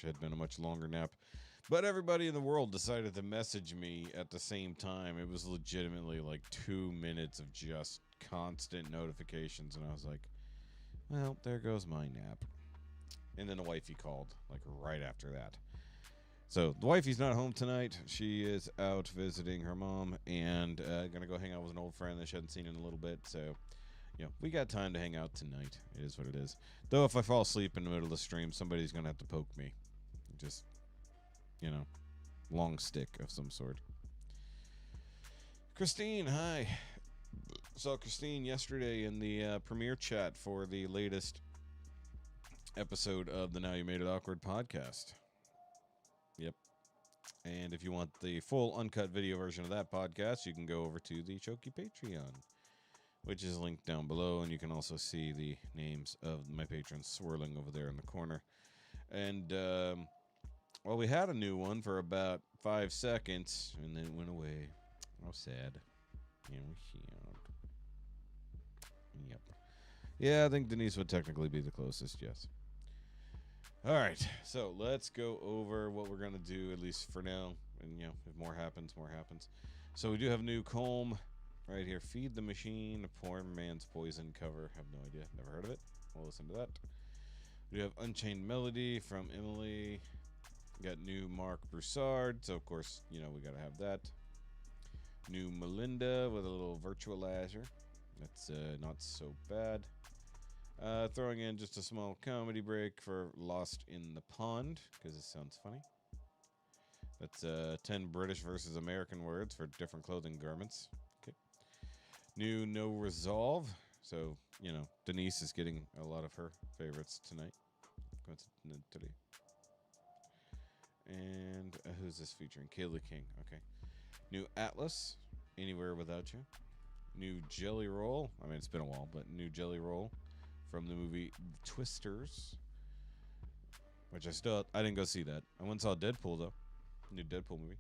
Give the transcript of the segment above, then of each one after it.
had been a much longer nap. But everybody in the world decided to message me at the same time. It was legitimately like 2 minutes of just constant notifications, and I was like, well, there goes my nap. And then the wifey called, like, right after that. So, the wifey's not home tonight. She is out visiting her mom and gonna go hang out with an old friend that she hadn't seen in a little bit. So, we got time to hang out tonight. It is what it is. Though, if I fall asleep in the middle of the stream, somebody's gonna have to poke me. Just, long stick of some sort. Christine, hi. Saw Christine yesterday in the premiere chat for the latest episode of the Now You Made It Awkward podcast. Yep. And if you want the full uncut video version of that podcast, you can go over to the Choky Patreon, which is linked down below, and you can also see the names of my patrons swirling over there in the corner. And, we had a new one for about 5 seconds, and then it went away. How sad. Yep. Yeah, I think Denise would technically be the closest, yes. Alright, so let's go over what we're going to do, at least for now. And, if more happens, more happens. So we do have a new comb right here. Feed the Machine, a poor man's poison cover. Have no idea. Never heard of it. We'll listen to that. We have Unchained Melody from Emily. We got new Mark Broussard. So, of course, we got to have that. New Melinda with a little virtualizer. That's not so bad. Throwing in just a small comedy break for Lost in the Pond, because it sounds funny. That's 10 British versus American words for different clothing garments. Okay. New No Resolve. So, Denise is getting a lot of her favorites tonight. Today. And who's this featuring? Kaylee King. Okay. New Atlas. Anywhere Without You. New Jelly Roll. I mean, it's been a while, but new Jelly Roll from the movie Twisters, which I didn't go see that. I went and saw Deadpool, though. New Deadpool movie.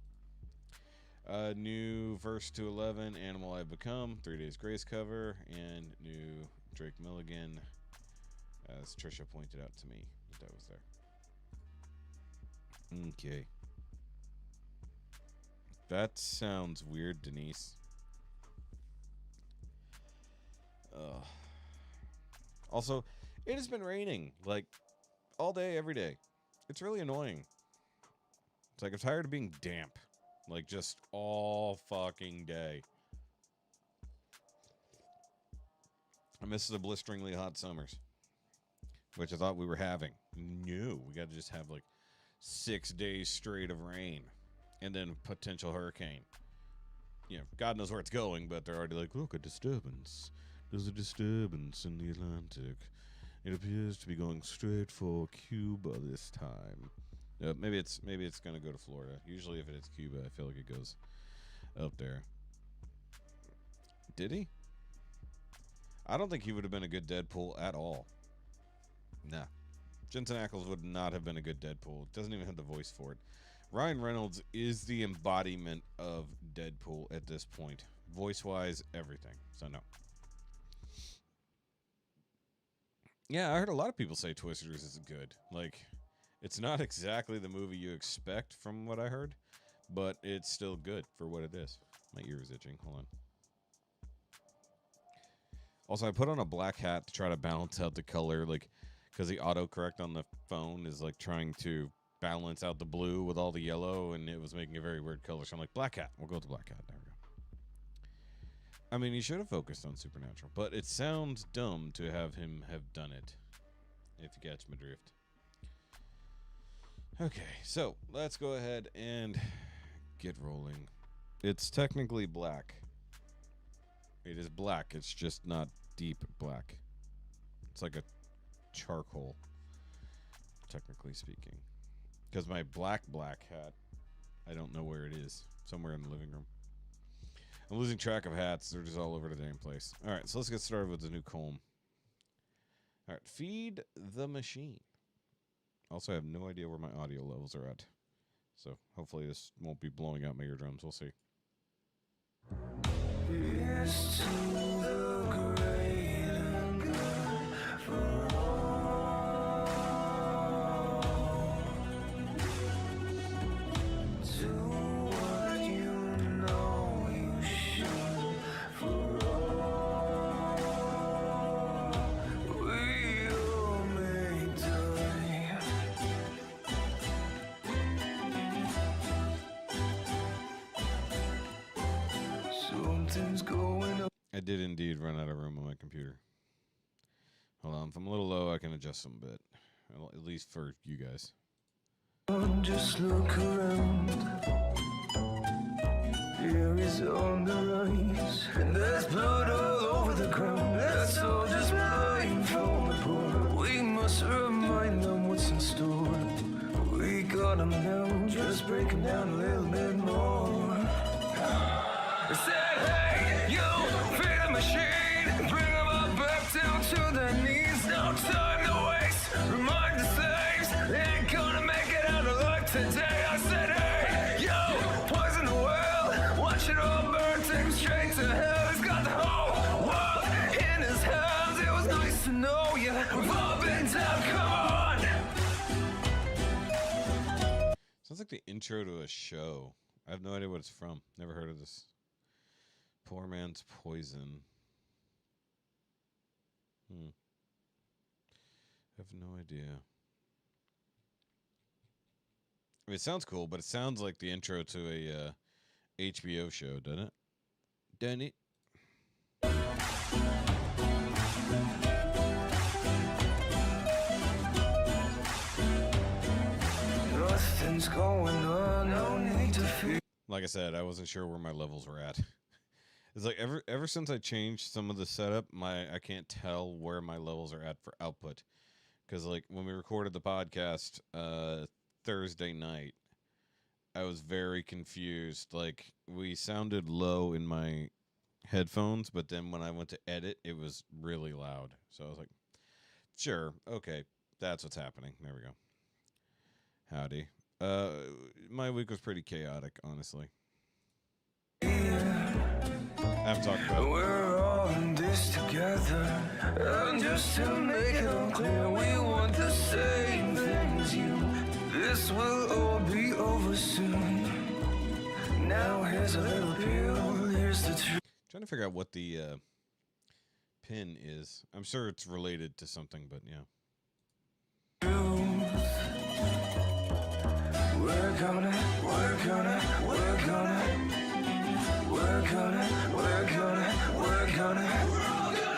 New Verse to 11, Animal I've Become, 3 Days Grace cover, and new Drake Milligan, as Trisha pointed out to me that was there. Okay. That sounds weird, Denise. Also, it has been raining, like, all day, every day. It's really annoying. It's like I'm tired of being damp. Like, just all fucking day. I miss the blisteringly hot summers, which I thought we were having. No, we got to just have, like, 6 days straight of rain. And then potential hurricane. God knows where it's going, but they're already like, look, a disturbance. There's a disturbance in the Atlantic. It appears to be going straight for Cuba this time. Maybe it's going to go to Florida. Usually if it's Cuba, I feel like it goes up there. Did he? I don't think he would have been a good Deadpool at all. Nah. Jensen Ackles would not have been a good Deadpool. Doesn't even have the voice for it. Ryan Reynolds is the embodiment of Deadpool at this point. Voice-wise, everything. So no. Yeah, I heard a lot of people say Twisters is good. Like, it's not exactly the movie you expect from what I heard, but it's still good for what it is. My ear is itching. Hold on. Also, I put on a black hat to try to balance out the color, like, because the autocorrect on the phone is, like, trying to balance out the blue with all the yellow, and it was making a very weird color. So I'm like, black hat. We'll go with the black hat. There we go. I mean, he should have focused on Supernatural, but it sounds dumb to have him have done it, if you catch my drift. Okay, so let's go ahead and get rolling. It's technically black. It is black. It's just not deep black. It's like a charcoal, technically speaking. Because my black hat, I don't know where it is. Somewhere in the living room. I'm losing track of hats. They're just all over the damn place. All right, so let's get started with the new comb. All right, Feed the Machine. Also, I have no idea where my audio levels are at. So hopefully this won't be blowing out my eardrums. We'll see. Here's to the great and good for all. did indeed run out of room on my computer. Hold on, if I'm a little low, I can adjust them a bit. At least for you guys. Just look around. Fear is on the rise, and there's blood all over the ground. Let's all just blind from the poor. We must remind them what's in store. We got them now, just break them down a little bit more. I said, hey, you, feed the machine, bring them all back down to their knees. No time to waste, remind the slaves, they ain't gonna make it out alive today. I said, hey, yo, poison the well, watch it all burn, take him straight to hell. He's got the whole world in his hands. It was nice to know you, we've all been down, come on. Sounds like the intro to a show. I have no idea what it's from. Never heard of this. Poor Man's Poison. I have no idea. I mean, it sounds cool, but it sounds like the intro to a HBO show, doesn't it? Doesn't it? Nothing's going on, no need to fear. Like I said, I wasn't sure where my levels were at. It's like ever since I changed some of the setup, I can't tell where my levels are at for output. Because like when we recorded the podcast Thursday night, I was very confused. Like we sounded low in my headphones, but then when I went to edit, it was really loud. So I was like, sure, okay, that's what's happening. There we go. Howdy. My week was pretty chaotic, honestly. I haven't talked about it. We're all in this together, and just to make it all clear, we want the same thing as you. This will all be over soon. Now here's a little pill, here's the truth. Trying to figure out what the pin is. I'm sure it's related to something, but yeah. We're gonna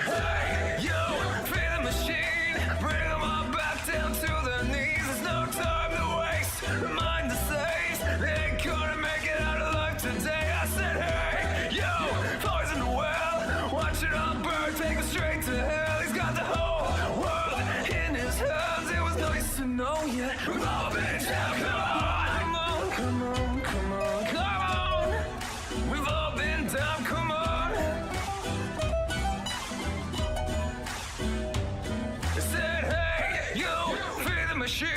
Hey, yo, feed the machine, bring them all back down to their knees. There's no time to waste, remind the slaves, they ain't gonna make it out alive today. I said, hey, yo, poison the well, watch it all burn, take him straight to hell. He's got the whole world in his hands. It was nice to know you, we've all been down, come on, come on, come on, come on. We've all been down, come on. I said, hey, you, feed the machine,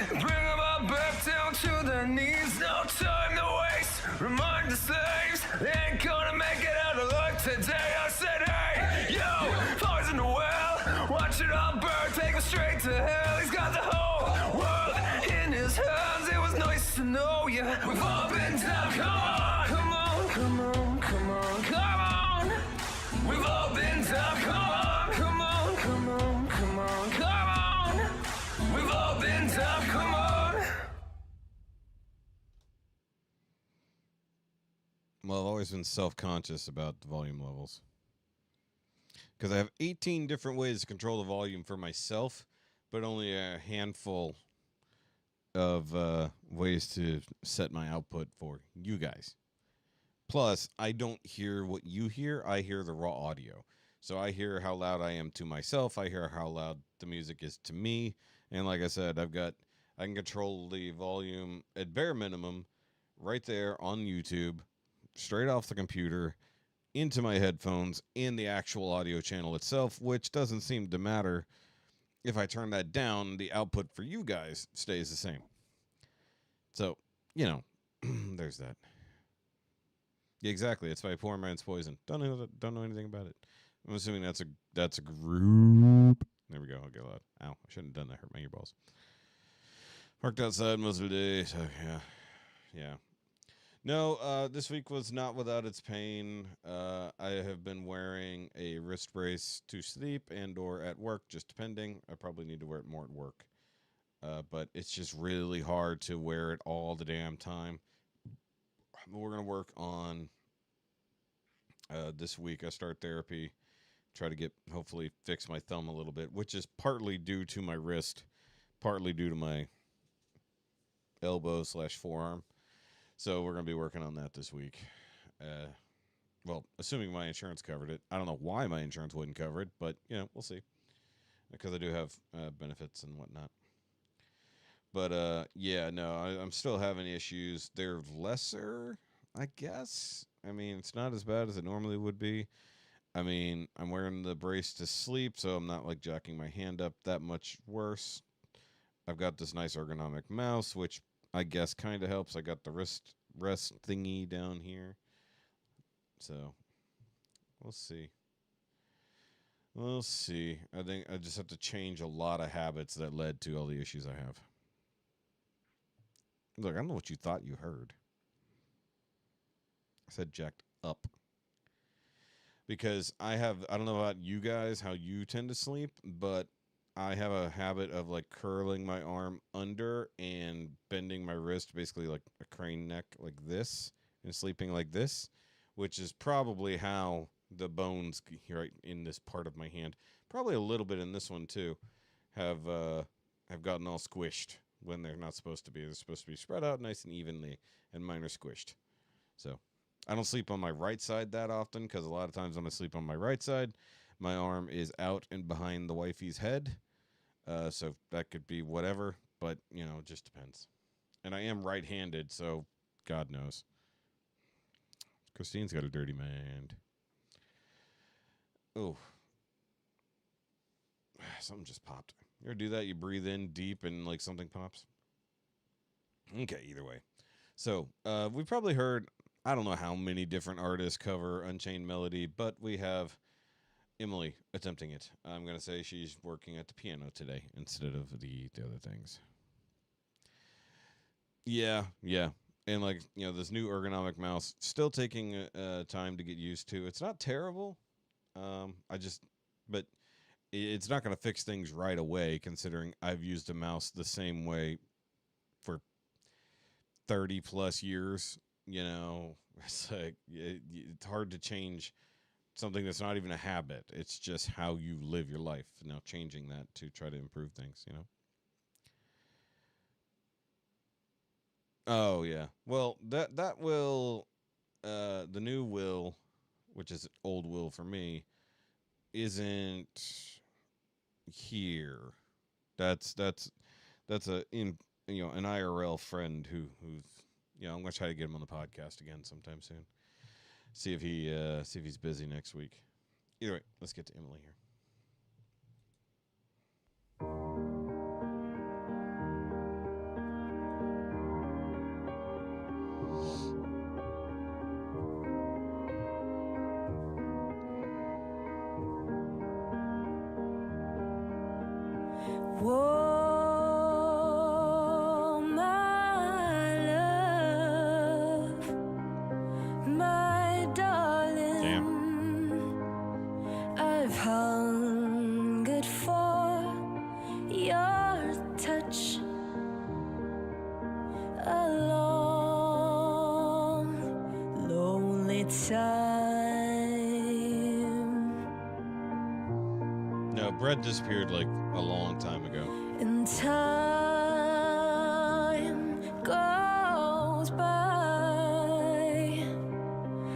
bring them all back down to their knees. No time to waste, remind the slaves, they ain't gonna make it out alive today. I said, hey, yo, poison the well, watch it all burn, take him straight to hell. He's got the whole world in his hands. It was nice to know you, we've all been down, come on, come on, come on, come on, come on. We've all been down, come on, come on, come on, come on, come on. We've all been down, come on. Well, I've always been self-conscious about the volume levels. Because I have 18 different ways to control the volume for myself, but only a handful of ways to set my output for you guys. Plus, I don't hear what you hear. I hear the raw audio. So I hear how loud I am to myself. I hear how loud the music is to me. And like I said, I can control the volume at bare minimum right there on YouTube, straight off the computer, into my headphones, in the actual audio channel itself, which doesn't seem to matter. If I turn that down, the output for you guys stays the same. So, you know, there's that. Yeah, exactly. It's by Poor Man's Poison. Don't know anything about it. I'm assuming that's a group. There we go. I'll get loud. Ow, I shouldn't have done that. Hurt my earballs. Worked outside most of the day, so yeah. No, this week was not without its pain. I have been wearing a wrist brace to sleep and or at work, just depending. I probably need to wear it more at work. But it's just really hard to wear it all the damn time. We're going to work on This week I start therapy, try to get hopefully fix my thumb a little bit, which is partly due to my wrist, partly due to my elbow/forearm. So we're gonna be working on that this week. Uh, well, assuming my insurance covered it. I don't know why my insurance wouldn't cover it, but we'll see because I do have benefits and whatnot. But yeah, no, I'm still having issues. They're lesser, I guess. I mean, it's not as bad as it normally would be. I mean, I'm wearing the brace to sleep, so I'm not like jacking my hand up that much worse. I've got this nice ergonomic mouse, which I guess kind of helps. I got the wrist rest thingy down here, so we'll see. We'll see. I think I just have to change a lot of habits that led to all the issues I have. Look, I don't know what you thought you heard. I said jacked up. Because I don't know about you guys, how you tend to sleep, but I have a habit of like curling my arm under and bending my wrist, basically like a crane neck, like this, and sleeping like this, which is probably how the bones right in this part of my hand, probably a little bit in this one too, have gotten all squished when they're not supposed to be. They're supposed to be spread out nice and evenly, and mine are squished. So I don't sleep on my right side that often because a lot of times when I sleep on my right side, my arm is out and behind the wifey's head. So that could be whatever, but it just depends. And I am right-handed, so God knows. Christine's got a dirty mind. Oh, something just popped. You ever do that? You breathe in deep and like something pops? Okay, either way. So we probably heard, I don't know how many different artists cover Unchained Melody, but we have Emily attempting it. I'm going to say she's working at the piano today instead of the other things. Yeah. And like, this new ergonomic mouse, still taking time to get used to. It's not terrible. But it's not going to fix things right away considering I've used a mouse the same way for 30 plus years. It's like it's hard to change something that's not even a habit. It's just how you live your life. Now changing that to try to improve things. Oh yeah. Well, that will, the new will, which is old will for me, isn't here. That's an IRL friend who's I'm gonna try to get him on the podcast again sometime soon. See if he's busy next week. Either way, let's get to Emily here. Whoa, my love, my darling. Damn. I've hungered for your touch a long, lonely time. No, Brett disappeared like a long time ago. And time goes by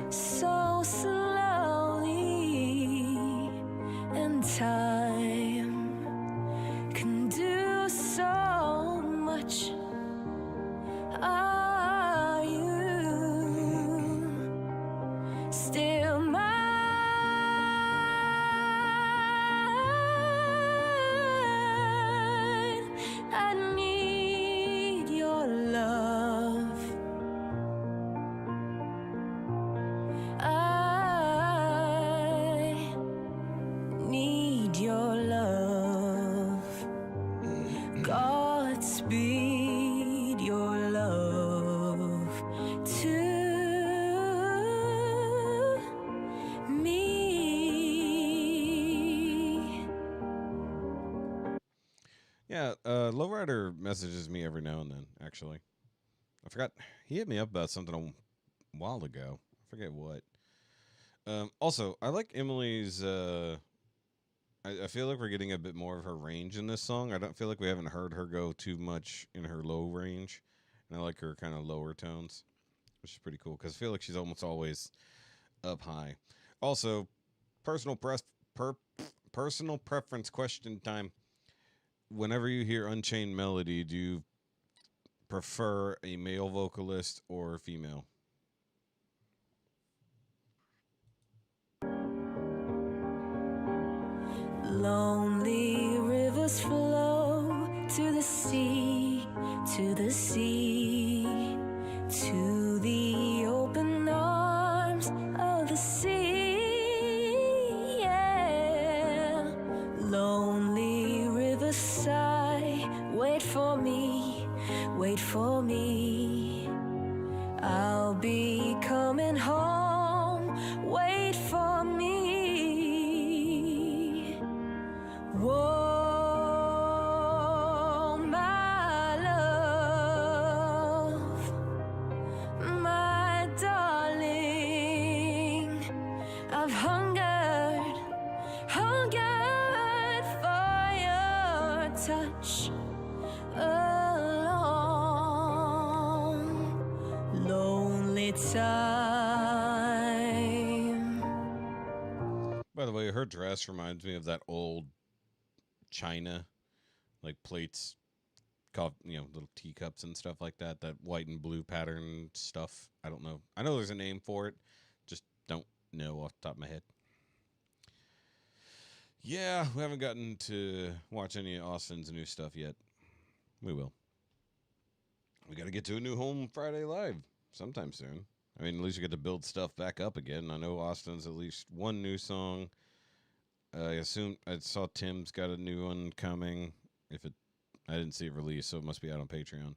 so slowly, and time can do so much. Are you still mine? I need your love. I need your love. Godspeed your love to me. Yeah, Lowrider messages me every now and then, actually. I forgot. He hit me up about something a while ago. I forget what. Also, I like Emily's. I feel like we're getting a bit more of her range in this song. I don't feel like we haven't heard her go too much in her low range, and I like her kind of lower tones, which is pretty cool because I feel like she's almost always up high. Also, personal press per personal preference question time. Whenever you hear Unchained Melody, do you prefer a male vocalist or female? Lonely rivers flow to the sea, to the sea, to the open arms of the sea. Yeah. Lonely rivers sigh, wait for me, wait for me. I'll be coming home, wait for me. Whoa, my love, my darling, I've hungered for your touch alone, lonely time. By the way, her dress reminds me of that old China, like plates, little teacups and stuff like that. That white and blue pattern stuff. I don't know. I know there's a name for it. Just don't know off the top of my head. Yeah, we haven't gotten to watch any of Austin's new stuff yet. We will. We got to get to a new Home Friday Live sometime soon. I mean, at least we get to build stuff back up again. I know Austin's at least one new song. I saw Tim's got a new one coming. I didn't see it released, so it must be out on Patreon.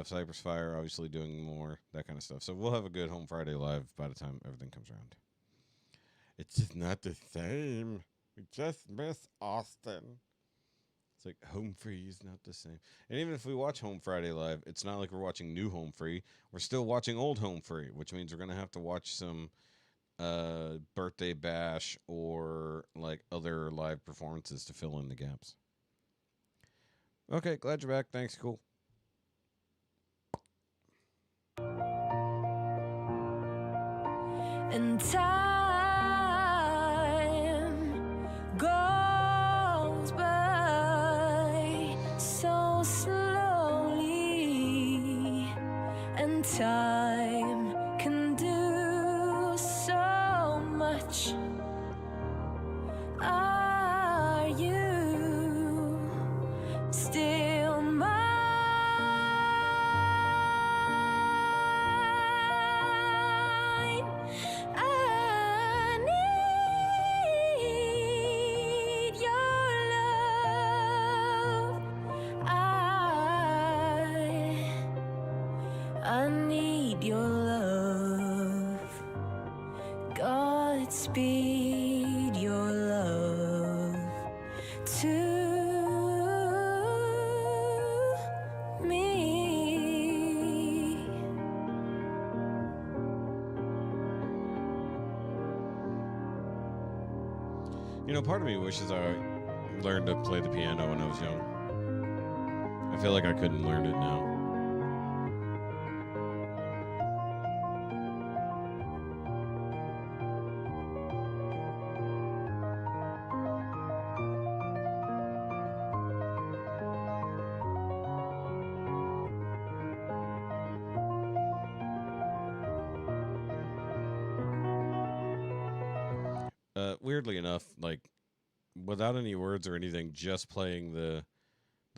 Cypress Fire obviously doing more, that kind of stuff. So we'll have a good Home Friday Live by the time everything comes around. It's just not the same. We just miss Austin. It's like Home Free is not the same. And even if we watch Home Friday Live, it's not like we're watching new Home Free. We're still watching old Home Free, which means we're going to have to watch some Birthday Bash or like other live performances to fill in the gaps. Okay, glad you're back. Thanks, cool. And time goes by so slowly, and time can do so much. Are you still mine? I need your love. I need your love. Godspeed your love to me. You know, part of me wishes I learned to play the piano when I was young. I feel like I couldn't learn it now. Weirdly enough, like without any words or anything, just playing the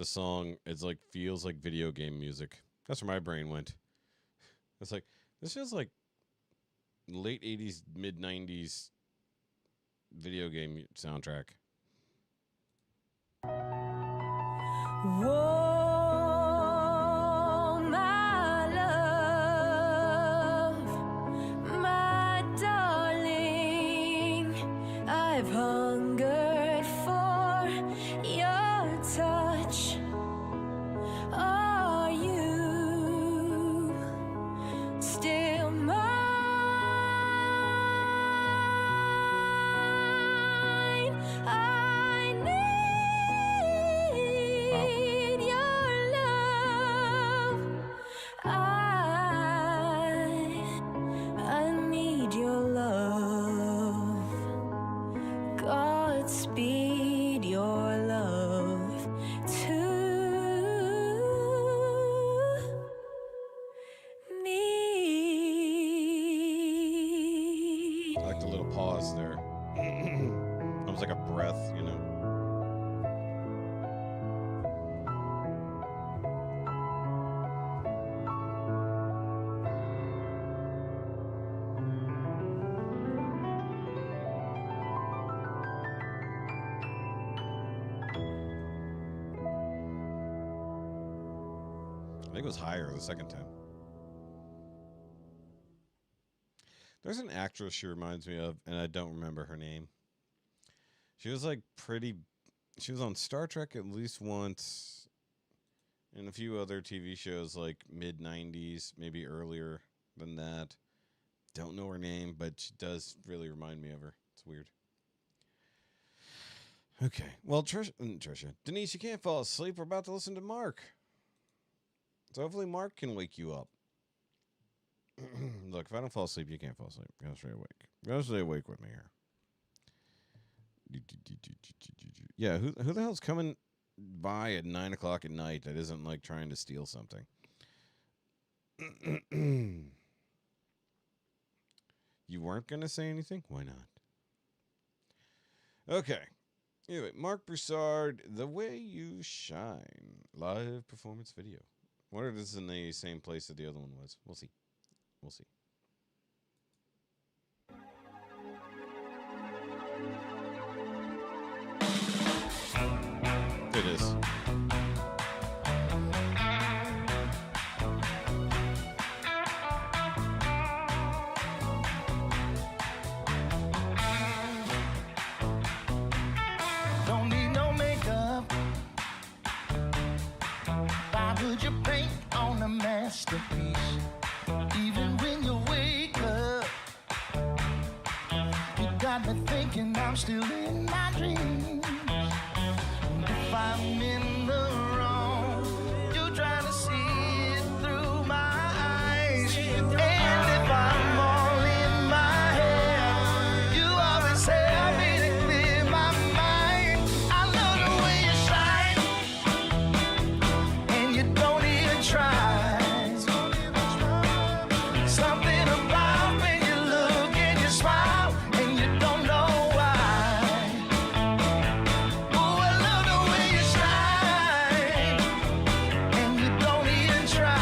song, it's like feels like video game music. That's where my brain went. It's like this feels like late 80s, mid 90s video game soundtrack. Whoa, my love, my darling, I've hungered for your touch. Are you still mine? liked a little pause there. Almost like a breath, you know. I think it was higher the second time. There's an actress she reminds me of, and I don't remember her name. She was like she was on Star Trek at least once, and a few other TV shows like mid-90s, maybe earlier than that. Don't know her name, but she does really remind me of her. It's weird. Okay, well, Trisha, Denise, you can't fall asleep. We're about to listen to Mark. So hopefully Mark can wake you up. Look, if I don't fall asleep, you can't fall asleep. Gotta stay awake. Gotta stay awake with me here. Yeah, who the hell's coming by at 9 o'clock at night that isn't like trying to steal something? You weren't gonna say anything? Why not? Okay. Anyway, Mark Broussard, The Way You Shine, live performance video. Wonder if this is in the same place that the other one was. We'll see. We'll see. It is. Don't need no makeup. Why would you paint on a masterpiece? Even when you wake up, you got me thinking I'm still in my dreams. If I'm in the wrong, you try to see it through my eyes. And if I'm all in my head, you always help me to clear my mind. I love the way you shine, and you don't even try. Something about when you look and you smile, and you don't know why. Oh, I love the way you shine, and you don't even try.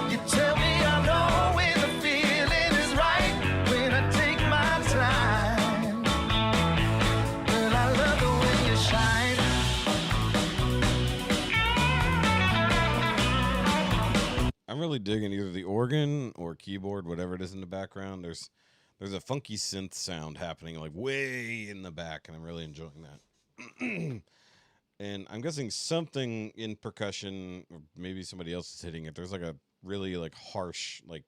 You tell me I know when the feeling is right, when I take my time. Well, I love the way you shine. I'm really digging either the organ or keyboard, whatever it is in the background. There's a funky synth sound happening like way in the back, and I'm really enjoying that. And I'm guessing something in percussion, or maybe somebody else is hitting it. There's like a really like harsh, like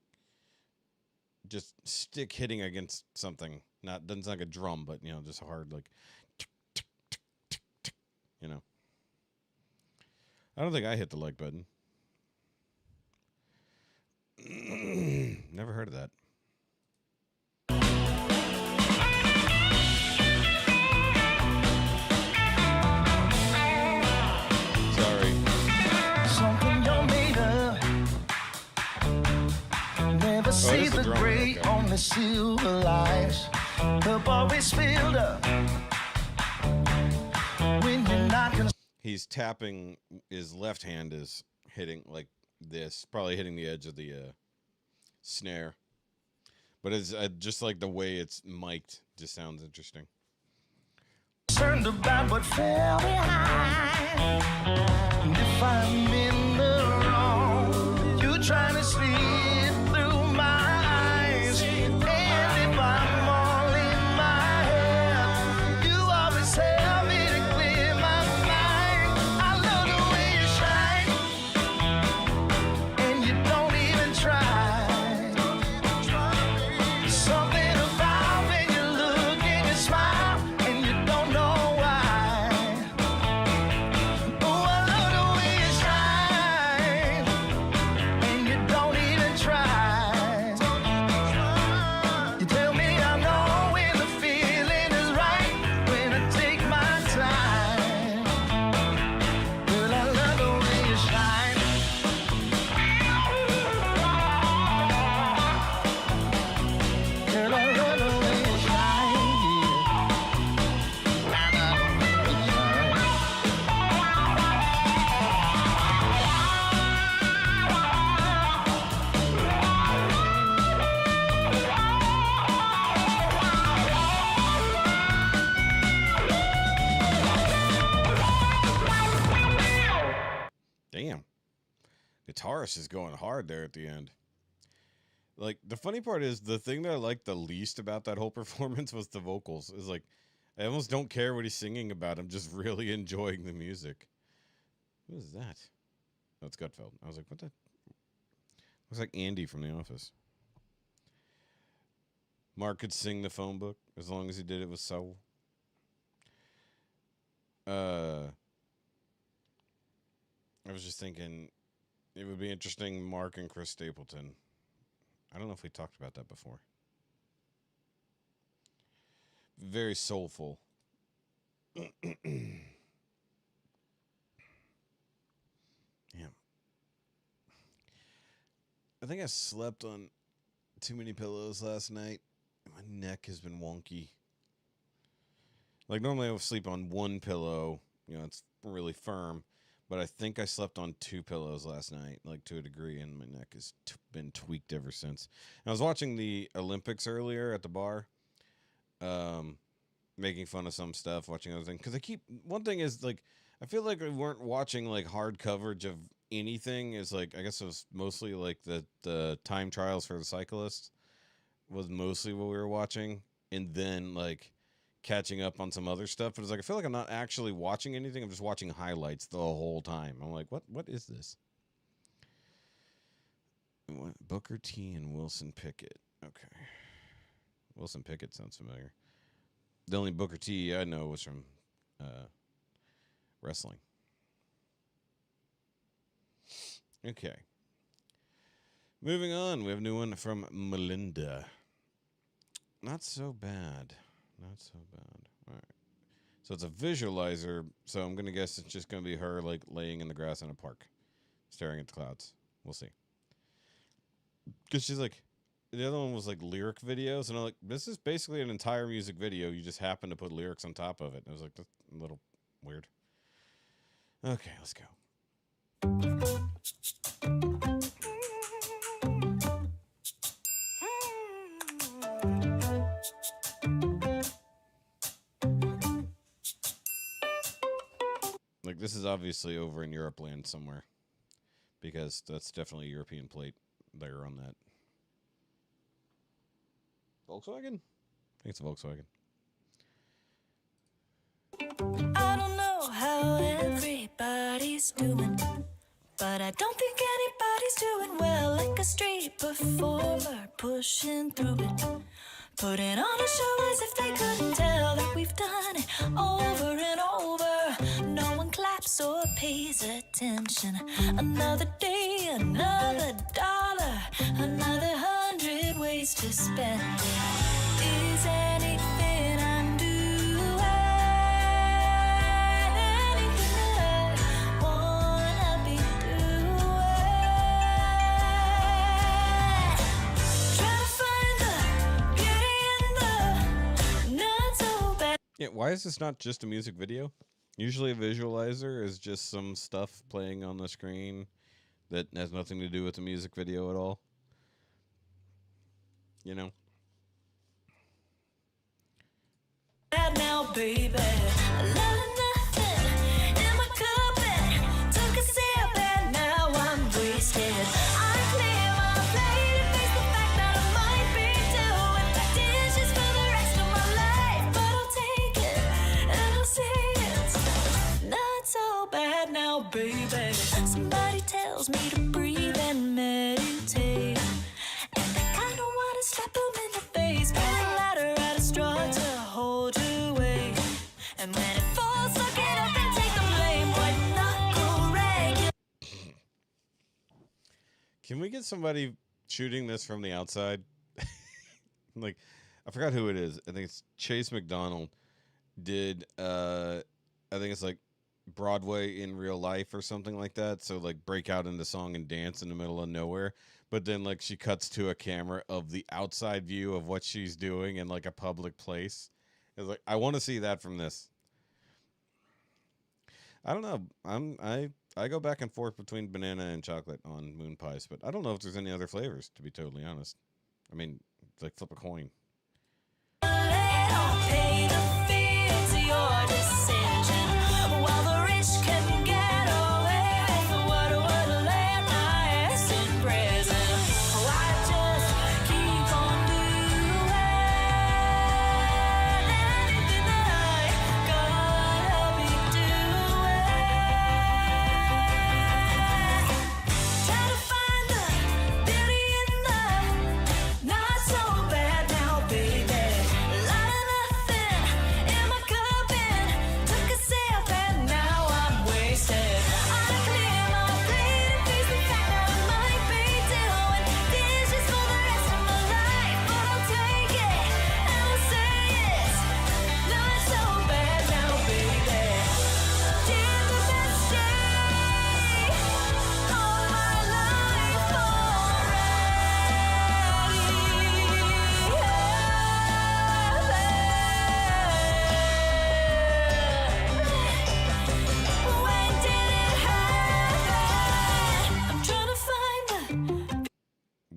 just stick hitting against something. Doesn't sound like a drum, but just a hard like tick, tick, tick, tick, tick, I don't think I hit the like button. Never heard of that. Sorry. Something you're made of. Never see the the drum, gray okay. on the silver lights. Cup always filled up. When you're not gonna He's tapping, his left hand is hitting like this, probably hitting the edge of the snare. But it's just like the way it's mic'd just sounds interesting. concerned about what fell behind. And if I'm in the wrong, you trying to see it through my eyes. And if I'm all in my head, you always help me to clear my mind. I love the way you shine, and you don't even try. Something about when you look and you smile, and you don't know why. Oh, I love the way you shine, and you don't even Damn. Guitarist is going hard there at the end. Like, the funny part is, the thing that I liked the least about that whole performance was the vocals. Is like, I almost don't care what he's singing about. I'm just really enjoying the music. Who is that? Oh, it's Gutfeld. I was like, what the? Looks like Andy from The Office. Mark could sing the phone book as long as he did it with soul. I was just thinking it would be interesting, Mark and Chris Stapleton. I don't know if we talked about that before. Very soulful. Yeah. I think I slept on too many pillows last night. My neck has been wonky. Like, normally I would sleep on one pillow. You know, it's really firm. But I think I slept on two pillows last night, like to a degree, and my neck has been tweaked ever since. And I was watching the Olympics earlier at the bar, making fun of some stuff, watching other things. Because one thing is, like, I feel like we weren't watching, like, hard coverage of anything. Is like, I guess it was mostly, like, the time trials for the cyclists was mostly what we were watching. And then, like, catching up on some other stuff, but it's like I feel like I'm not actually watching anything. I'm just watching highlights the whole time. I'm like, what is this? Booker T and Wilson Pickett. Okay. Wilson Pickett sounds familiar. The only Booker T I know was from wrestling. Okay. Moving on, we have a new one from Melinda. Not so bad. Not so bad. All right. So it's a visualizer. So I'm going to guess it's just going to be her, like, laying in the grass in a park, staring at the clouds. We'll see. Because she's like, the other one was like lyric videos. And I'm like, this is basically an entire music video. You just happen to put lyrics on top of it. And I was like, that's a little weird. Okay, let's go. Like, this is obviously over in Europe land somewhere, because that's definitely a European plate there on that. Volkswagen? I think it's a Volkswagen. I don't know how everybody's doing, but I don't think anybody's doing well. Like a street performer pushing through it, putting on a show as if they couldn't tell that we've done it over and over. No one claps or pays attention. Another day, another dollar, another 100 ways to spend it. Is anything I'm doing anything that I wanna be doing? Trying to find the beauty in the not so bad. Yeah, why is this not just a music video? Usually a visualizer is just some stuff playing on the screen that has nothing to do with the music video at all. You know? Bad now, baby. I love nothing in my cup and took a sip and now I'm wasted. I clear my plate and face the fact that I might be doing the dishes for the rest of my life, but I'll take it and I'll say it's not so bad now, baby. Somebody tells me to breathe and meditate, and I kinda wanna slap them in the face, pull a ladder out of straw to hold you away. And when it falls, suck it up and take the blame. White knuckle regular. Can we get somebody shooting this from the outside? Like, I forgot who it is. I think it's Chase McDonald did, I think it's like Broadway in real life or something like that. So, like, break out into song and dance in the middle of nowhere. But then, like, she cuts to a camera of the outside view of what she's doing in, like, a public place. It's like, I want to see that from this. I don't know. I go back and forth between banana and chocolate on moon pies, but I don't know if there's any other flavors, to be totally honest. I mean, it's like flip a coin. Don't pay the fee, it's your decision. While the rich can get away with what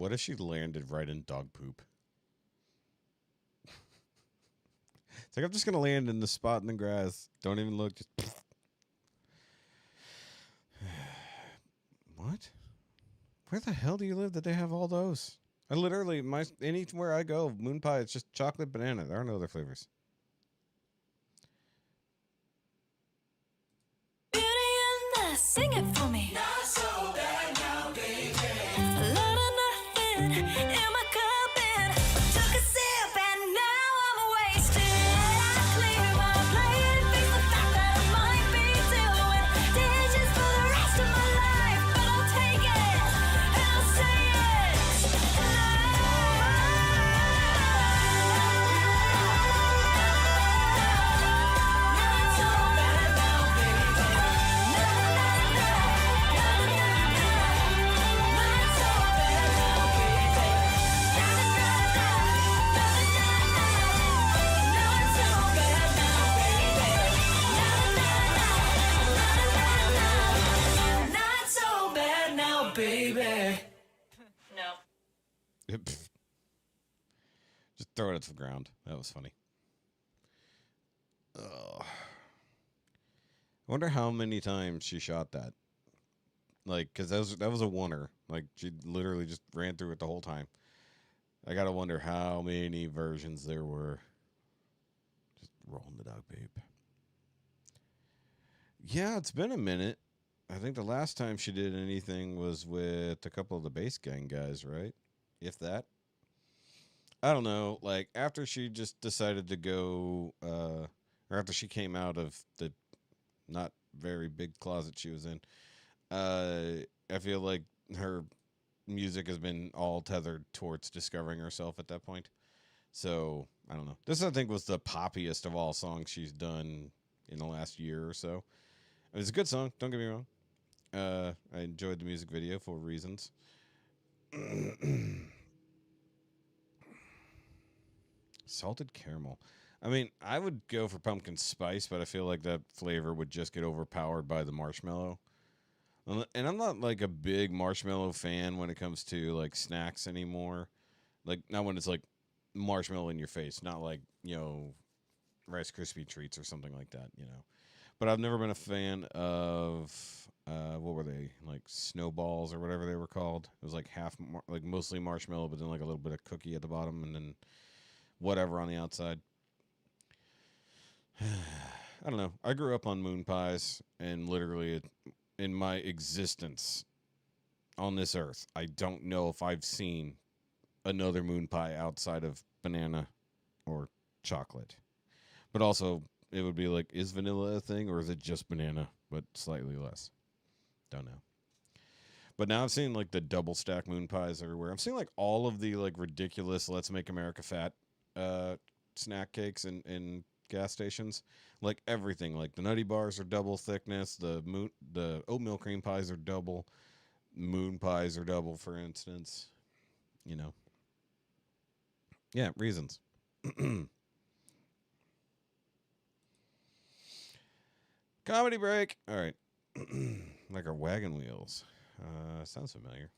What if she landed right in dog poop? It's like, I'm just going to land in the spot in the grass. Don't even look. Just. What? Where the hell do you live that they have all those? I literally, anywhere I go, moon pie, it's just chocolate banana. There are no other flavors. Beauty and the sing it for me. Not so bad now, baby. A lot of nothing in my cup and took a sip and now I'm wasted. I clear my plate, face the fact that I might be doing dishes for the rest of my life, but I'll take it and I'll say it. Not so bad now, baby. Not so bad now, baby. Not so bad now, baby. Not so bad now, baby. No. Just throw it at the ground. That was funny. Ugh. I wonder how many times she shot that. Like, because that was a oneer. Like, she literally just ran through it the whole time. I gotta wonder how many versions there were. Just rolling the dog, babe. Yeah, it's been a minute. I think the last time she did anything was with a couple of the Bass Gang guys, right? If that. I don't know. Like, after she just decided to go, or after she came out of the not very big closet she was in, I feel like her music has been all tethered towards discovering herself at that point. So, I don't know. This, I think, was the poppiest of all songs she's done in the last year or so. It was a good song, don't get me wrong. I enjoyed the music video for reasons. Salted caramel. I mean, I would go for pumpkin spice, but I feel like that flavor would just get overpowered by the marshmallow. And I'm not like a big marshmallow fan when it comes to like snacks anymore. Like, not when it's like marshmallow in your face, not like, Rice Krispie treats or something like that, But I've never been a fan of what were they, like snowballs or whatever they were called. It was like like mostly marshmallow, but then like a little bit of cookie at the bottom, and then whatever on the outside. I don't know. I grew up on moon pies, and literally in my existence on this earth, I don't know if I've seen another moon pie outside of banana or chocolate. But also, it would be like, is vanilla a thing, or is it just banana, but slightly less? Don't know. But now I've seen like the double stack moon pies everywhere. I'm seeing like all of the like ridiculous Let's Make America Fat snack cakes in gas stations. Like everything. Like the Nutty Bars are double thickness. The oatmeal cream pies are double. Moon pies are double, for instance. Yeah, reasons. Comedy break. All right. Like our wagon wheels. Sounds familiar.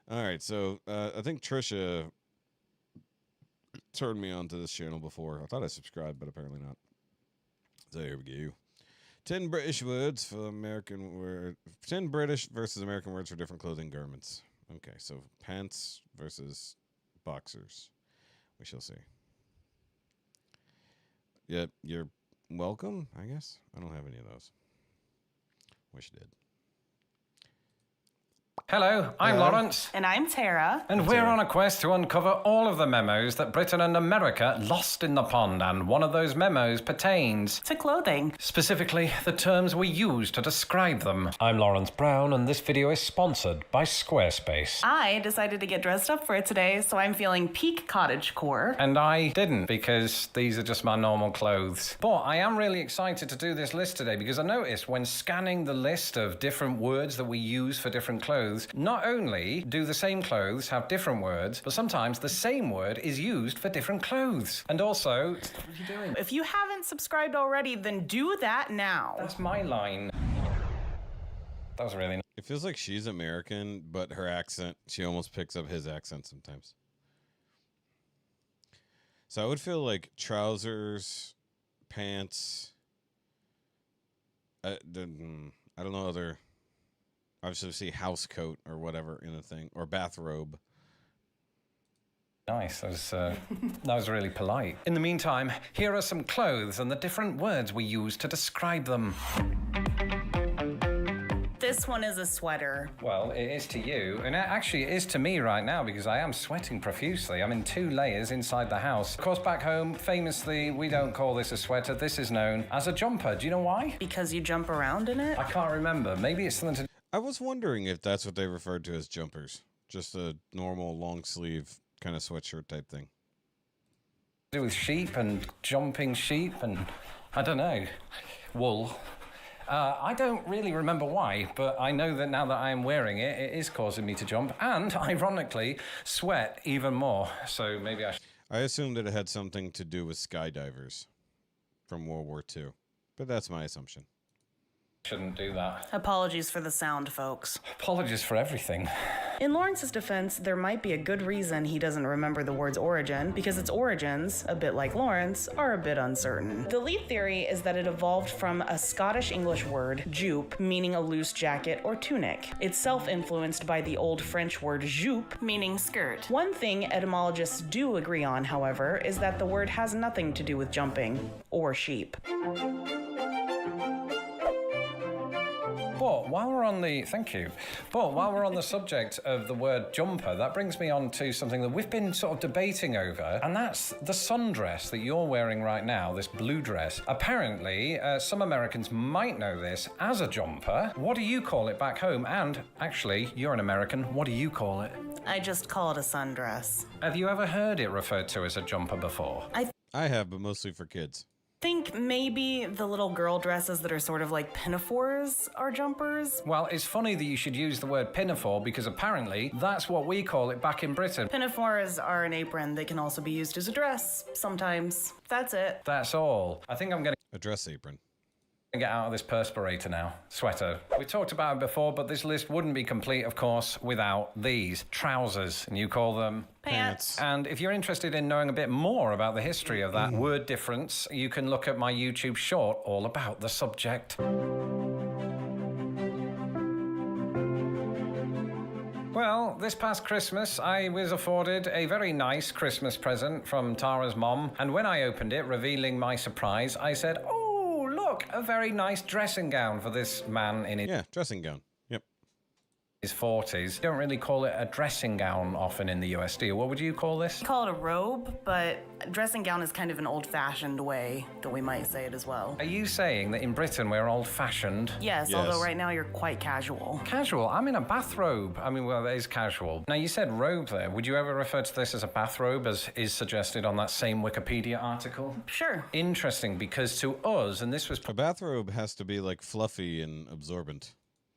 All right, so I think Trisha turned me onto this channel before. I thought I subscribed, but apparently not. So here we go. 10 British words for American word. 10 British versus American words for different clothing garments. Okay, so pants versus boxers. We shall see. Yeah, you're welcome, I guess. I don't have any of those. Wish I did. Hello, I'm Lawrence. And I'm Tara. And we're on a quest to uncover all of the memos that Britain and America lost in the pond, and one of those memos pertains To clothing. specifically the terms we use to describe them. I'm Lawrence Brown, and this video is sponsored by Squarespace. I decided to get dressed up for it today, so I'm feeling peak cottagecore. And I didn't, because these are just my normal clothes. But I am really excited to do this list today, because I noticed when scanning the list of different words that we use for different clothes, not only do the same clothes have different words, but sometimes the same word is used for different clothes. And also, what are you doing? If you haven't subscribed already, then do that now. That's my line. That was really nice. It feels like she's American, but her accent, she almost picks up his accent sometimes. So I would feel like trousers, pants, I don't know, other, obviously house coat or whatever in a thing, or bathrobe. Nice. That was really polite. In the meantime, here are some clothes and the different words we use to describe them. This one is a sweater. Well, it is to you, and actually it is to me right now because I am sweating profusely. I'm in 2 layers inside the house. Of course, back home, famously, we don't call this a sweater. This is known as a jumper. Do you know why? Because you jump around in it? I can't remember. Maybe it's something to I was wondering if that's what they referred to as jumpers. Just a normal long sleeve kind of sweatshirt type thing. do with sheep and jumping sheep and, I don't know, wool. I don't really remember why, but I know that now that I am wearing it, it is causing me to jump and, ironically, sweat even more. So maybe I should... I assumed that it had something to do with skydivers from World War II, but that's my assumption. shouldn't do that. Apologies for the sound, folks. Apologies for everything. In Lawrence's defense, there might be a good reason he doesn't remember the word's origin, because its origins, a bit like Lawrence, are a bit uncertain. The lead theory is that it evolved from a Scottish English word, jupe, meaning a loose jacket or tunic, itself influenced by the old French word jupe, meaning skirt. One thing etymologists do agree on, however, is that the word has nothing to do with jumping or sheep. But while we're on the... Thank you. But while we're on the subject of the word jumper, that brings me on to something that we've been sort of debating over, and that's the sundress that you're wearing right now, this blue dress. Apparently, some Americans might know this as a jumper. What do you call it back home? And, actually, you're an American. What do you call it? I just call it a sundress. Have you ever heard it referred to as a jumper before? I have, but mostly for kids. Think maybe the little girl dresses that are sort of like pinafores are jumpers. Well, it's funny that you should use the word pinafore because apparently that's what we call it back in Britain. Pinafores are an apron. They can also be used as a dress sometimes. That's it. That's all. I think I'm going A dress apron. to get out of this perspirator now. Sweater. We talked about it before, but this list wouldn't be complete, of course, without these. Trousers, and you call them... Pants. And if you're interested in knowing a bit more about the history of that word difference, you can look at my YouTube short all about the subject. Well, this past Christmas, I was afforded a very nice Christmas present from Tara's mom, and when I opened it, revealing my surprise, I said, "Oh, look, a very nice dressing gown for this man in Yeah, dressing gown. Yep. his 40s. Don't really call it a dressing gown often in the US, do you? What would you call this? We call it a robe, but a dressing gown is kind of an old-fashioned way that we might say it as well. Are you saying that in Britain we're old-fashioned? Yes, Yes. although right now you're quite casual. Casual? I'm in a bathrobe. I mean, well, that is casual. Now, you said robe there. Would you ever refer to this as a bathrobe, as is suggested on that same Wikipedia article? Sure. Interesting, because to us, and this was A bathrobe has to be like fluffy and absorbent.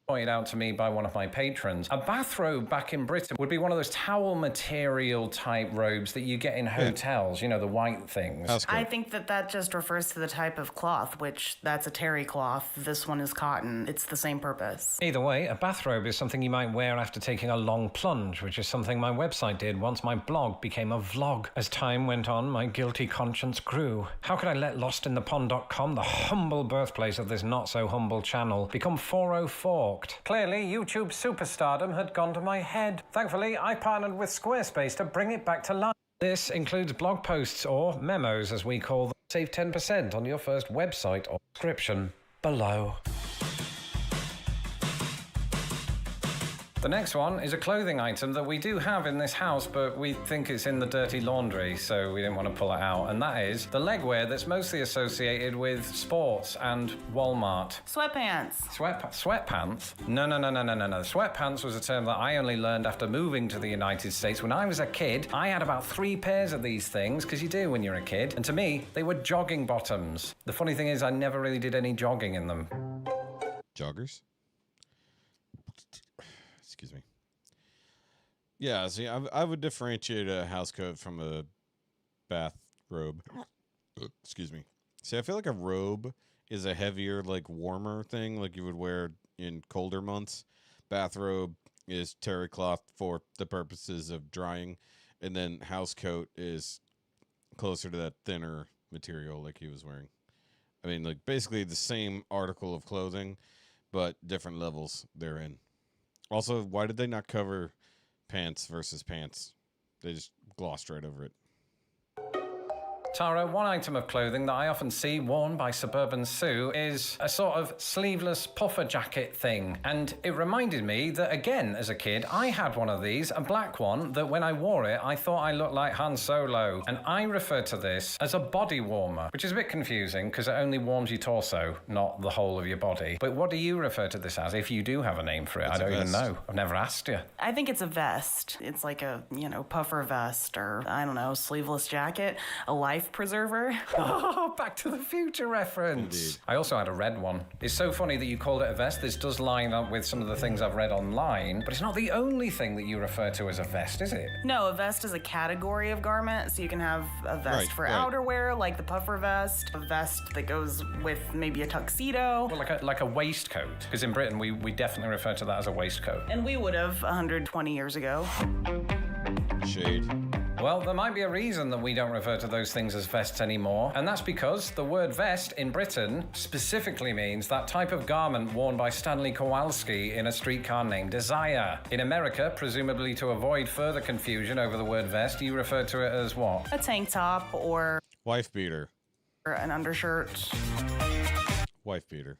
pointed out to me by one of my patrons, a bathrobe back in Britain would be one of those towel material type robes that you get in hotels, you know, the white things. House coat. I think that just refers to the type of cloth, which that's a terry cloth. This one is cotton. It's the same purpose. Either way, a bathrobe is something you might wear after taking a long plunge, which is something my website did once my blog became a vlog. As time went on, my guilty conscience grew. How could I let LostInThePond.com, the humble birthplace of this not-so-humble channel, become 404? Clearly, YouTube superstardom had gone to my head. Thankfully, I partnered with Squarespace to bring it back to life. This includes blog posts, or memos as we call them. Save 10% on your first website or subscription below. The next one is a clothing item that we do have in this house, but we think it's in the dirty laundry, so we didn't want to pull it out. And that is the legwear that's mostly associated with sports and Walmart. Sweatpants. Sweatpants? No. Sweatpants was a term that I only learned after moving to the United States. When I was a kid, I had about 3 pairs of these things, because you do when you're a kid. And to me, they were jogging bottoms. The funny thing is, I never really did any jogging in them. Joggers? Excuse me. Yeah, see, I would differentiate a house coat from a bathrobe. Excuse me. See, I feel like a robe is a heavier, like, warmer thing, like you would wear in colder months. Bathrobe is terry cloth for the purposes of drying, and then house coat is closer to that thinner material like he was wearing. I mean, like basically the same article of clothing, but different levels therein. Also, why did they not cover pants versus pants? They just glossed right over it. Tara, one item of clothing that I often see worn by suburban Sue is a sort of sleeveless puffer jacket thing. And it reminded me that, again, as a kid, I had one of these, a black one, that when I wore it, I thought I looked like Han Solo. And I refer to this as a body warmer, which is a bit confusing because it only warms your torso, not the whole of your body. But what do you refer to this as, if you do have a name for it? It's I don't a even vest. know. I've never asked you. I think it's a vest. It's like a, puffer vest or, I don't know, sleeveless jacket, a life preserver. Oh, Back to the Future reference. Indeed. I also had a red one. It's so funny that you called it a vest. This does line up with some of the things I've read online, but it's not the only thing that you refer to as a vest, is it? No, a vest is a category of garment, so you can have a vest Right, for right. outerwear, like the puffer vest, a vest that goes with maybe a tuxedo. Well, like a waistcoat, because in Britain we definitely refer to that as a waistcoat. And we would have 120 years ago. Shade. Well, there might be a reason that we don't refer to those things as vests anymore, and that's because the word vest in Britain specifically means that type of garment worn by Stanley Kowalski in A Streetcar Named Desire. In America, presumably to avoid further confusion over the word vest, you refer to it as what? A tank top or Wife beater. an undershirt. Wife beater.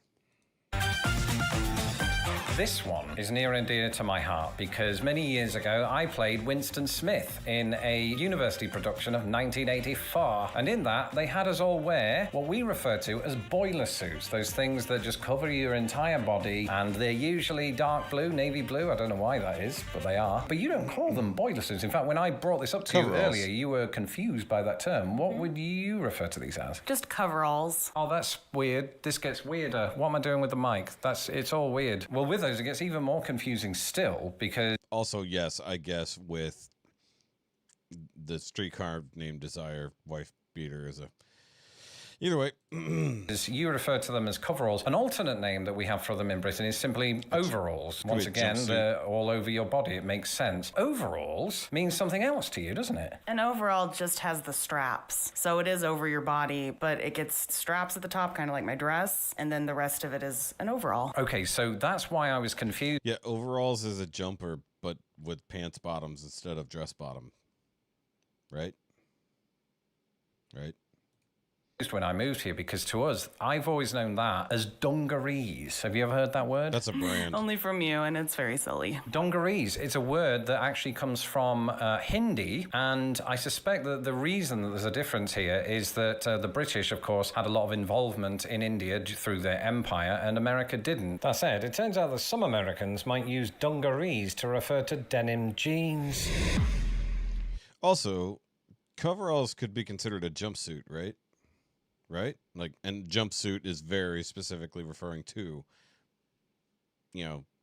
This one is near and dear to my heart because many years ago I played Winston Smith in a university production of 1984, and in that they had us all wear what we refer to as boiler suits, those things that just cover your entire body, and they're usually dark blue, navy blue. I don't know why that is, but they are. But you don't call them boiler suits. In fact, when I brought this up to you Coveralls. earlier, you were confused by that term. What would you refer to these as? Just coveralls. Oh, that's weird. This gets weirder. What am I doing with the mic? It's all weird. Well, with those, it gets even more confusing still because Also, yes, I guess with the Streetcar Named Desire, wife beater is a. Either way, you refer to them as coveralls. An alternate name that we have for them in Britain is simply overalls. Once be a again, jumpsuit. they're all over your body. It makes sense. Overalls means something else to you, doesn't it? An overall just has the straps. So it is over your body, but it gets straps at the top, kind of like my dress, and then the rest of it is an overall. Okay, so that's why I was confused. yeah, overalls is a jumper, but with pants bottoms instead of dress bottom. Right? Right? When I moved here, because to us, I've always known that as dungarees. Have you ever heard that word? That's a brand. Only from you, and it's very silly. Dungarees. It's a word that actually comes from Hindi, and I suspect that the reason that there's a difference here is that the British, of course, had a lot of involvement in India through their empire, and America didn't. That said, it turns out that some Americans might use dungarees to refer to denim jeans. Also, coveralls could be considered a jumpsuit, right? Right? Like, and jumpsuit is very specifically referring to,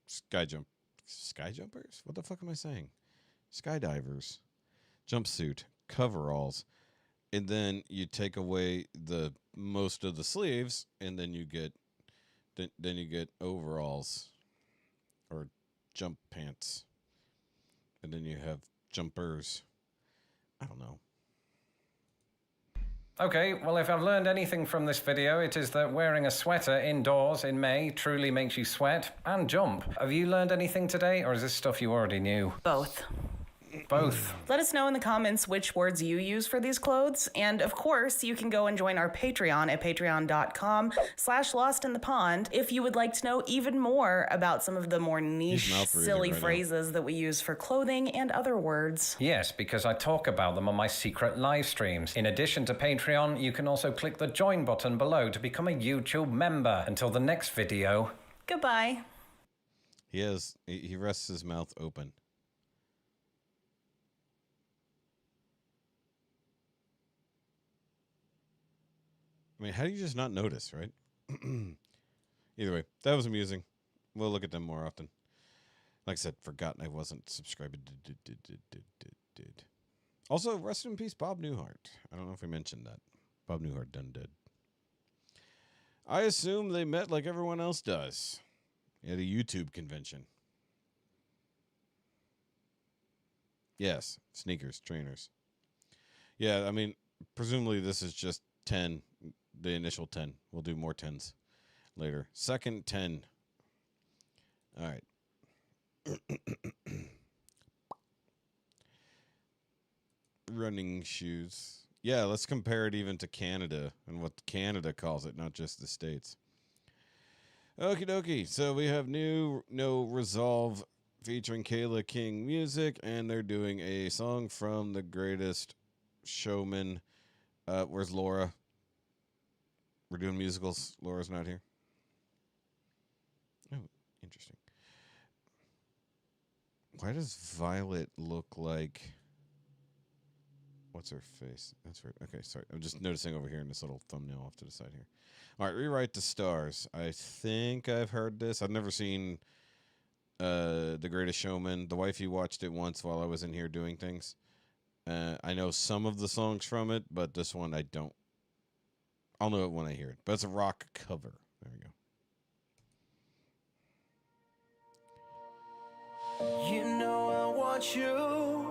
sky jumpers? What the fuck am I saying? Skydivers, jumpsuit, coveralls, and then you take away the most of the sleeves, and then you get, then you get overalls, or jump pants, and then you have jumpers. I don't know. Okay, well, if I've learned anything from this video, it is that wearing a sweater indoors in May truly makes you sweat and jump. Have you learned anything today, or is this stuff you already knew? Both. Both. Let us know in the comments which words you use for these clothes. And of course, you can go and join our Patreon at patreon.com/lostinthepond if you would like to know even more about some of the more niche, mouth breathing silly right now. phrases that we use for clothing and other words. Yes, because I talk about them on my secret live streams. In addition to Patreon, you can also click the join button below to become a YouTube member. Until the next video. Goodbye. He rests his mouth open. I mean, how do you just not notice, right? Either way, that was amusing. We'll look at them more often. Like I said, forgotten I wasn't subscribed. Also, rest in peace, Bob Newhart. I don't know if we mentioned that. Bob Newhart done dead. I assume they met like everyone else does. At a YouTube convention. Yes, sneakers, trainers. Yeah, I mean, presumably this is just 10, the initial 10. We'll do more 10s later. Second 10. All right. Running shoes. Yeah, let's compare it even to Canada and what Canada calls it, not just the States. Okie dokie. So we have new No Resolve featuring Kayla King music, and they're doing a song from The Greatest Showman. Where's Laura? We're doing musicals. Laura's not here. Oh, interesting. Why does Violet look like... What's her face? That's weird. Okay, sorry. I'm just noticing over here in this little thumbnail off to the side here. All right, Rewrite the Stars. I think I've heard this. I've never seen The Greatest Showman. The wifey watched it once while I was in here doing things. I know some of the songs from it, but this one I don't. I'll know it when I hear it. But it's a rock cover. There we go. You know I want you.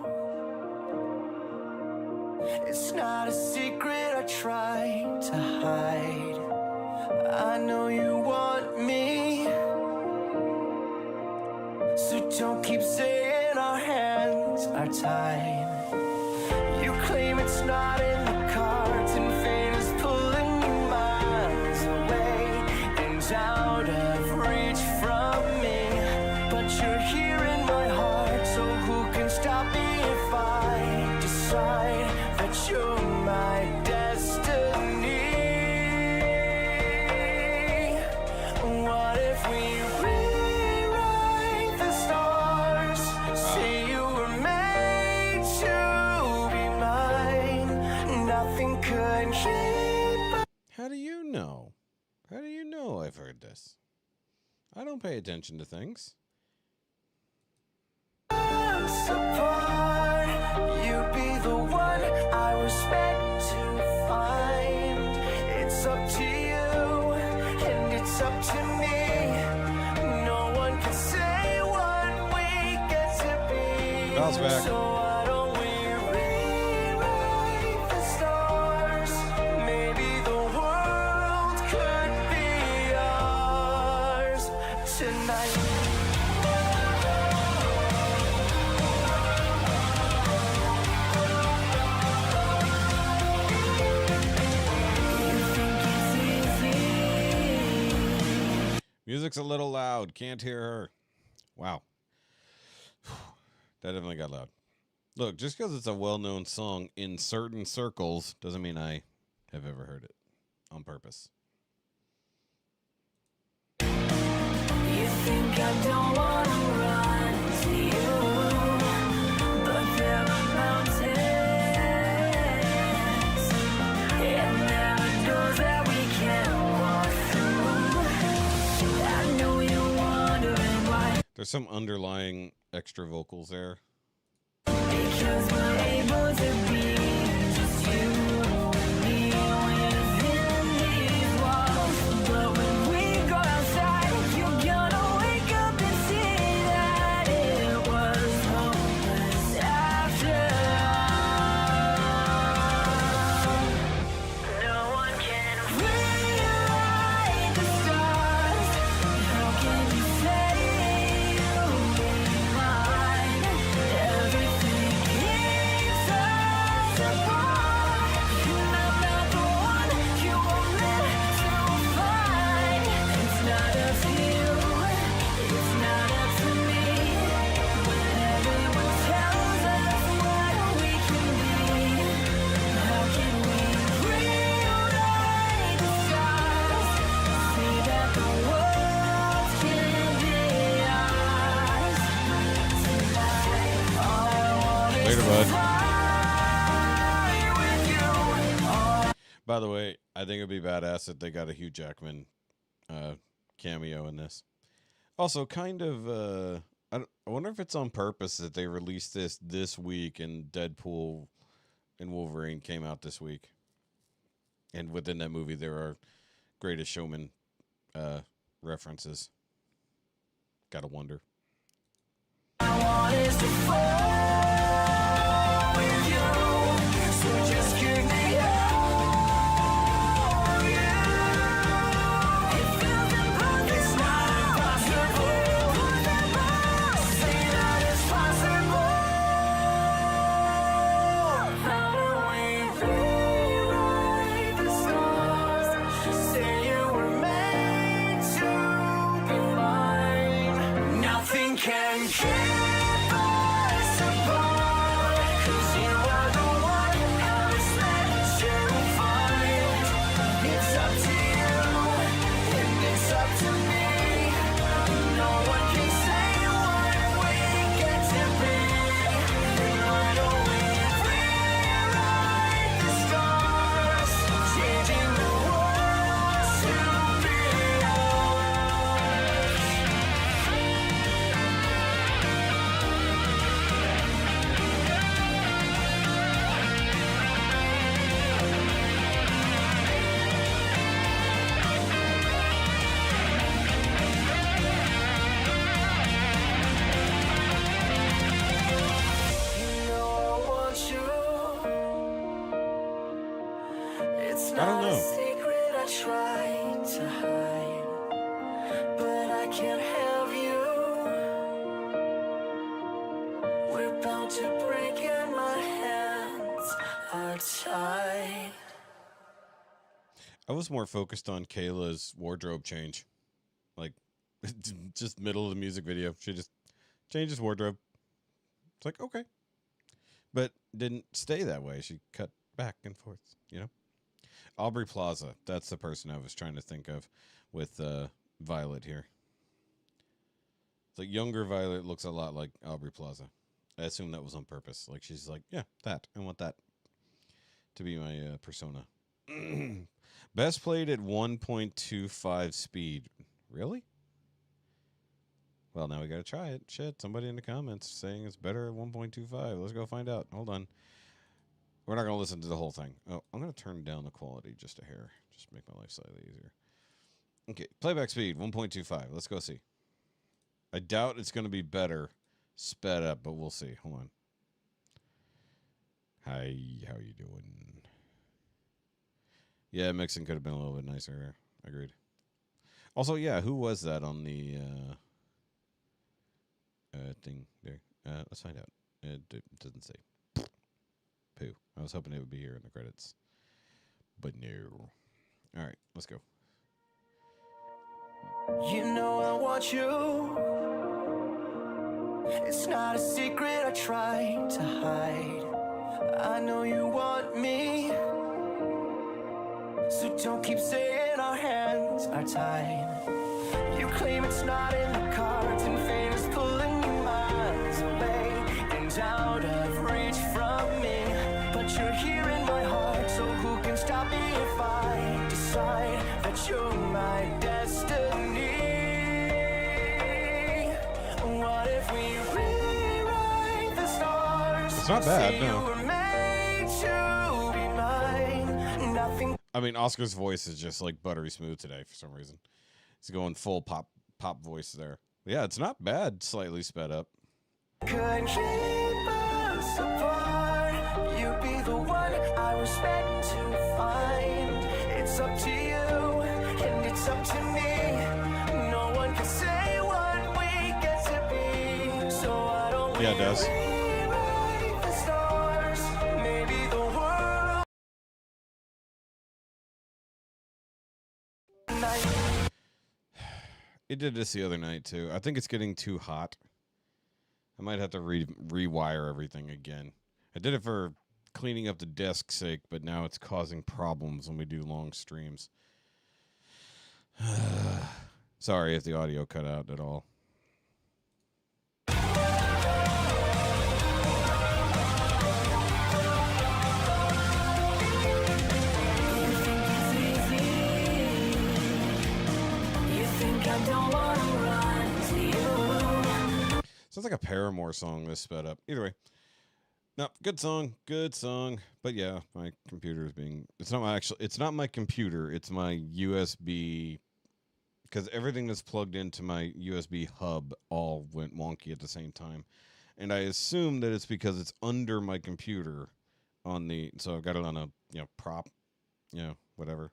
It's not a secret I try to hide. I know you want me. So don't keep saying our hands are tied. You claim it's not in the cards, and fate is pulling you miles away and out of reach from me. But you're here in my heart, so who can stop me if I decide that you're my destiny? What if we rewrite the stars? Say you were made to be mine. Nothing could keep How do you know? How do you know I've heard this? I don't pay attention to things. us apart. You'd be the one I respect to find. It's up to you, and it's up to me. No one can say what we get to be. Bounce back. So why don't we rewrite the stars? Maybe the world could be ours tonight. Music's a little loud. Can't hear her. Wow. That definitely got loud. Look, just because it's a well-known song in certain circles doesn't mean I have ever heard it on purpose. You think I don't wanna run to you, but there are mountains, and there are doors that we can't walk through. I know you're wondering why, There's some underlying extra vocals there. because we're able to be just you and me within these walls. But when we go outside, you're gonna wake up and see that it was hopeless after all. No one can rewrite the stars. How can you say you'll be mine? Everything keeps us apart. I'm not the one you were meant to find. It's not up to you, it's not up to me. When everyone tells us what we can be, how can we rewrite the stars? See that the world can be ours tonight. All I want is Later, to bud. fly with you. By the way, I think it'd be badass if they got a Hugh Jackman cameo in this. Also, kind of, I wonder if it's on purpose that they released this week and Deadpool and Wolverine came out this week. And within that movie, there are Greatest Showman references. Gotta wonder. I want is to fall with you. So just give me all you. It feels impossible. It's not impossible. Say that it's possible. How do we rewrite the stars? Say you were made to be mine. Nothing can keep us apart. 'Cause you are the one I was meant to find. It's up to you, and it's up to me. No one can say what we get to be. And why don't we rewrite the stars, changing the world to be ours. You know I want you. It's I don't not a know. secret I try to hide, but I can't have you. We're bound to break and my hands are tied. I was more focused on Kayla's wardrobe change. Like, just middle of the music video. She just changes wardrobe. It's like, okay. But didn't stay that way. She cut back and forth, you know? Aubrey Plaza. That's the person I was trying to think of with Violet here. The younger Violet looks a lot like Aubrey Plaza. I assume that was on purpose. Like, she's like, yeah, that. I want that to be my persona. Best played at 1.25 speed. Really? Well, now we got to try it. Shit, somebody in the comments saying it's better at 1.25. Let's go find out. Hold on. We're not going to listen to the whole thing. Oh, I'm going to turn down the quality just a hair. Just make my life slightly easier. Okay, playback speed, 1.25. Let's go see. I doubt it's going to be better sped up, but we'll see. Hold on. Hi, how you doing? Yeah, mixing could have been a little bit nicer. Agreed. Also, yeah, who was that on the thing there? Let's find out. It doesn't say. Pooh. I was hoping it would be here in the credits. But no. All right, let's go. You know I want you. It's not a secret I try to hide. I know you want me. So don't keep saying our hands are tied. You claim it's not in the cards, and fate is pulling you miles away and out of reach from me. But you're here in my heart, so who can stop me if I decide that you're my destiny? What if we rewrite the stars? It's not bad, Say no. you were made to be mine. Nothing I mean, Oscar's voice is just like buttery smooth today for some reason. He's going full pop voice there. Yeah, it's not bad. Slightly sped up. could keep us apart. You'd be the one I was meant to find. It's up to you, and it's up to me. No one can say what we get to be. So why don't Yeah, it we does. rewrite the stars? Maybe the world. It did this the other night too. I think it's getting too hot. I might have to rewire everything again. I did it for cleaning up the desk's sake, but now it's causing problems when we do long streams. Sorry if the audio cut out at all. Sounds like a Paramore song this sped up. Either way. No, good song. Good song. But yeah, my computer is being it's not my computer, it's my USB because everything that's plugged into my USB hub all went wonky at the same time. And I assume that it's because it's under my computer on the, so I've got it on a, prop, whatever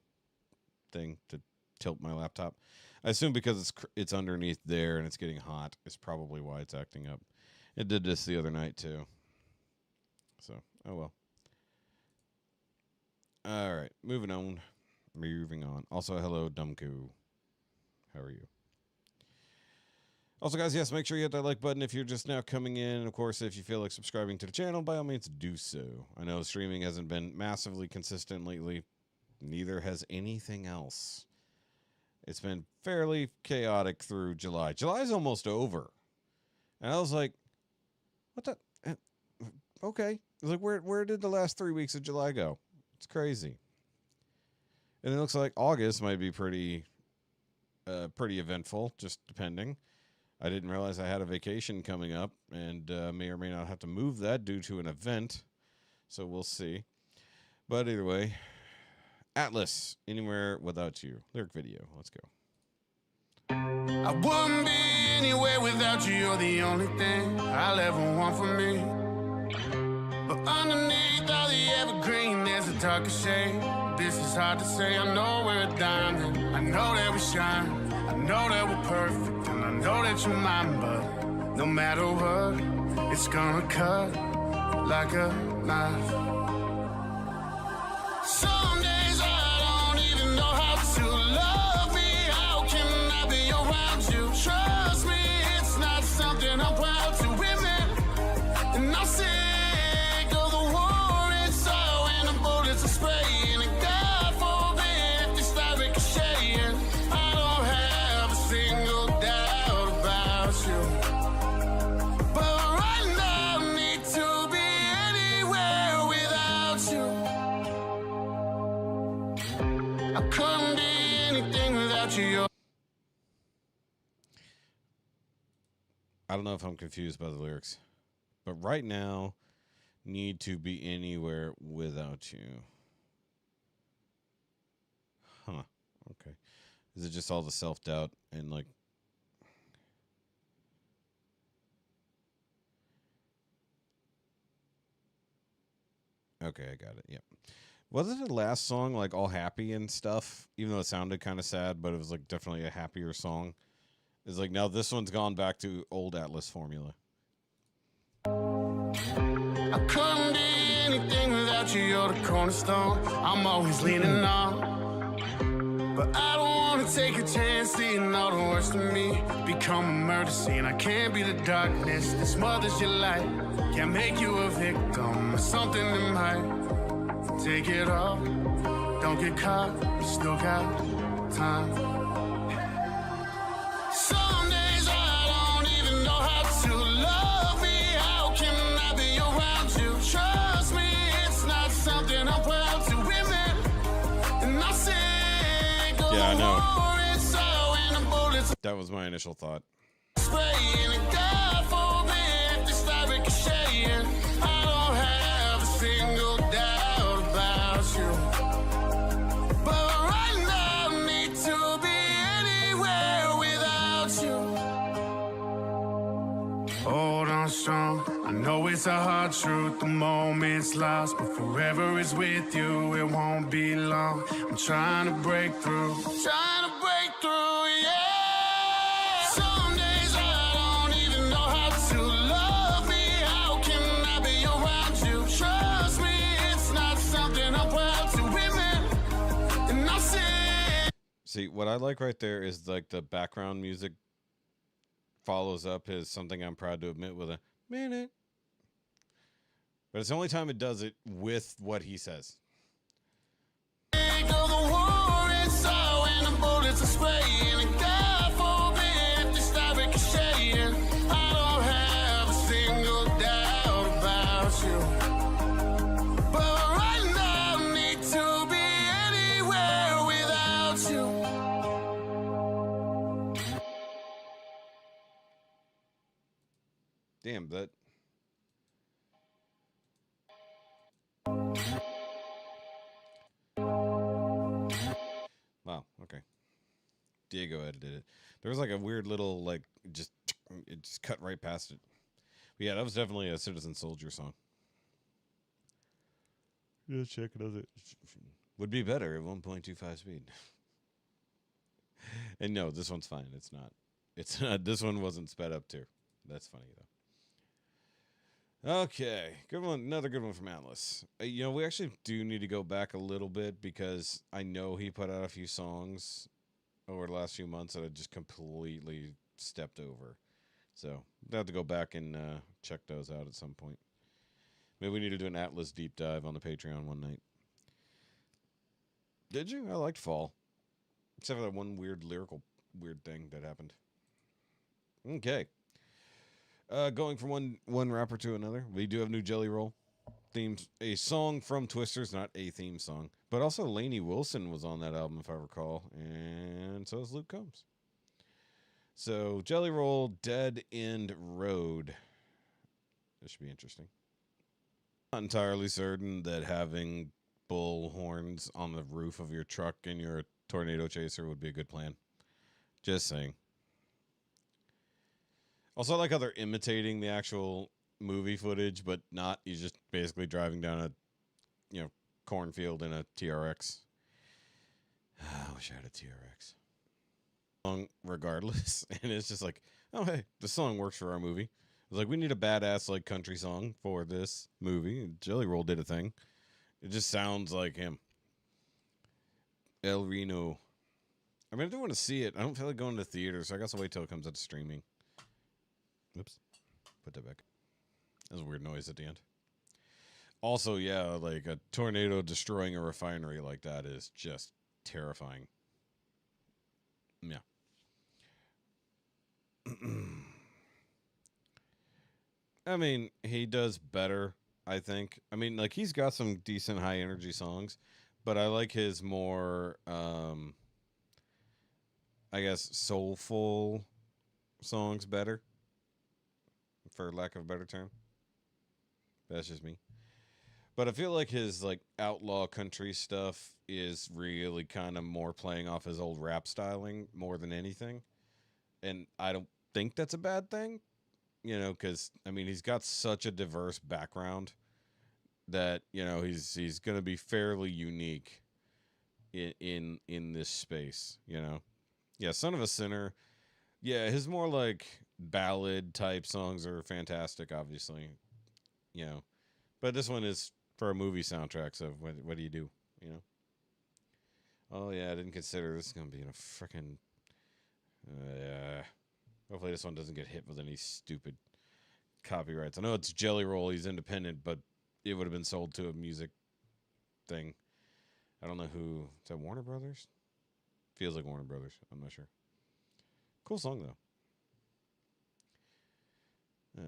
thing to tilt my laptop. I assume because it's underneath there and it's getting hot is probably why it's acting up. It did this the other night too. So, oh well. All right, moving on. Also, hello, Dumku. How are you? Also, guys, yes, make sure you hit that like button if you're just now coming in. And, of course, if you feel like subscribing to the channel, by all means, do so. I know streaming hasn't been massively consistent lately. Neither has anything else. It's been fairly chaotic through July. July's almost over. And I was like, what the? Okay. I was like, where did the last 3 weeks of July go? It's crazy. And it looks like August might be pretty eventful, just depending. I didn't realize I had a vacation coming up, and may or may not have to move that due to an event. So we'll see. But either way, Atlas, Anywhere Without You. Lyric video. Let's go. I wouldn't be anywhere without you. You're the only thing I'll ever want for me. But underneath all the evergreen, there's a darker shade. This is hard to say. I know we're a diamond. I know that we shine. I know that we're perfect. And I know that you're mine. But no matter what, it's gonna cut like a knife. Some days I don't even know how to love me. How can I be around you? Trust me, it's not something I'm proud to admit. And I'm sick of the war inside when the bullets are spraying. And God forbid if they start ricocheting. I don't have a single doubt about you. But right now I need to be anywhere without you. I couldn't be anything without you. I don't know if I'm confused by the lyrics. But right now, need to be anywhere without you. Huh. Okay. Is it just all the self-doubt and like... Okay, I got it. Yep. Wasn't the last song like all happy and stuff? Even though it sounded kind of sad, but it was like definitely a happier song. It's like now this one's gone back to old Atlas formula. I couldn't be anything without you. You're the cornerstone I'm always leaning on. But I don't want to take a chance seeing all the worst of me become a murder scene. I can't be the darkness that smothers your light. Can't make you a victim of something that might take it all. Don't get caught, you still got time. Some days I don't even know how to love me. How can I be around you? Trust me, it's not something I'm proud to admit. And I'm sick of Yeah, I know. the war inside when the bullets That was my initial thought. spraying. And God forbid if they start ricocheting. I don't have a single doubt about you. But right now I need to be anywhere without you. Hold on strong. I know it's a hard truth. The moment's lost, but forever is with you. It won't be long. I'm trying to break through. Trying to break through, yeah. Some days I don't even know how to love me. How can I be around you? Trust me, it's not something I'm proud to admit. And I'm sick. See, what I like right there is like the background music follows up his something I'm proud to admit with a minute. But it's the only time it does it with what he says. Think of the war inside when the bullets are spraying. And God forbid if they start ricocheting. I don't have a single doubt about you. But right now I need to be anywhere without you. Damn, that... Wow, okay. Diego edited it. There was like a weird little like it just cut right past it. But yeah, that was definitely a Citizen Soldier song. Yeah, check it out. Would be better at 1.25 speed. And no, this one's fine. It's not. It's not. This one wasn't sped up too. That's funny though. Okay, good one. Another good one from Atlas. We actually do need to go back a little bit because I know he put out a few songs over the last few months that I just completely stepped over. So I have to go back and check those out at some point. Maybe we need to do an Atlas deep dive on the Patreon one night. Did you? I liked Fall. Except for that one weird thing that happened. Okay. Going from one rapper to another, we do have new Jelly Roll themes. A song from Twisters, not a theme song. But also Lainey Wilson was on that album, if I recall. And so is Luke Combs. So, Jelly Roll, Dead End Road. This should be interesting. Not entirely certain that having bull horns on the roof of your truck in your tornado chaser would be a good plan. Just saying. Also, I like how they're imitating the actual movie footage, but not. He's just basically driving down a, cornfield in a TRX. I wish I had a TRX. Song regardless, and it's just like, oh hey, the song works for our movie. It's like we need a badass like country song for this movie. And Jelly Roll did a thing. It just sounds like him. El Reno. I mean, I do want to see it. I don't feel like going to theaters, so I guess I'll wait till it comes out to streaming. Oops. Put that back. That was a weird noise at the end. Also, yeah, like a tornado destroying a refinery like that is just terrifying. Yeah. I mean, he does better, I think. I mean, like, he's got some decent high energy songs, but I like his more, I guess, soulful songs better, for lack of a better term. That's just me. But I feel like his, like, outlaw country stuff is really kind of more playing off his old rap styling more than anything. And I don't think that's a bad thing, because, I mean, he's got such a diverse background that, he's going to be fairly unique in this space, Yeah, Son of a Sinner. Yeah, his more, like, ballad-type songs are fantastic, obviously, But this one is for a movie soundtrack, so what do you do, Oh, yeah, I didn't consider this is going to be in a freaking... hopefully this one doesn't get hit with any stupid copyrights. I know it's Jelly Roll, he's independent, but it would have been sold to a music thing. I don't know who... Is that Warner Brothers? Feels like Warner Brothers. I'm not sure. Cool song, though.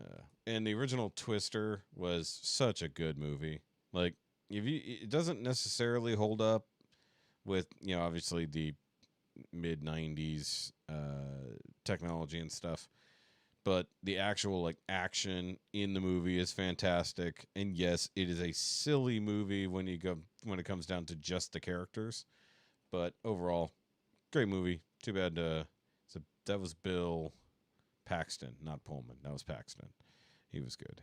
And the original Twister was such a good movie. Like, it doesn't necessarily hold up with, obviously the mid-90s technology and stuff. But the actual, like, action in the movie is fantastic. And yes, it is a silly movie when it comes down to just the characters. But overall, great movie. Too bad that was Bill Paxton, not Pullman. That was Paxton. He was good.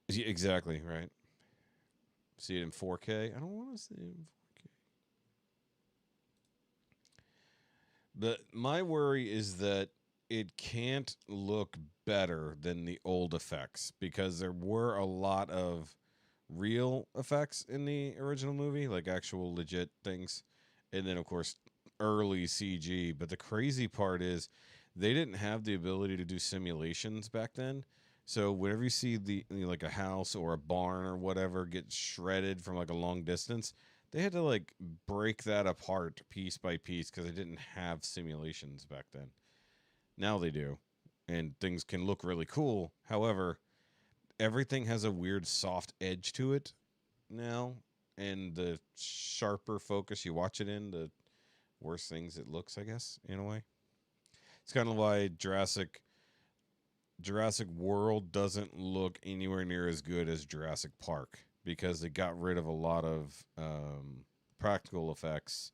Yeah, exactly, right. See it in 4K? I don't want to see it in 4K. But my worry is that it can't look better than the old effects because there were a lot of real effects in the original movie, like actual legit things. And then, of course, early CG. But the crazy part is they didn't have the ability to do simulations back then. So whenever you see like a house or a barn or whatever get shredded from like a long distance, they had to like break that apart piece by piece because they didn't have simulations back then. Now they do, and things can look really cool. However, everything has a weird soft edge to it now, and the sharper focus you watch it in, the worse things it looks, I guess, in a way. It's kind of why Jurassic World doesn't look anywhere near as good as Jurassic Park because they got rid of a lot of practical effects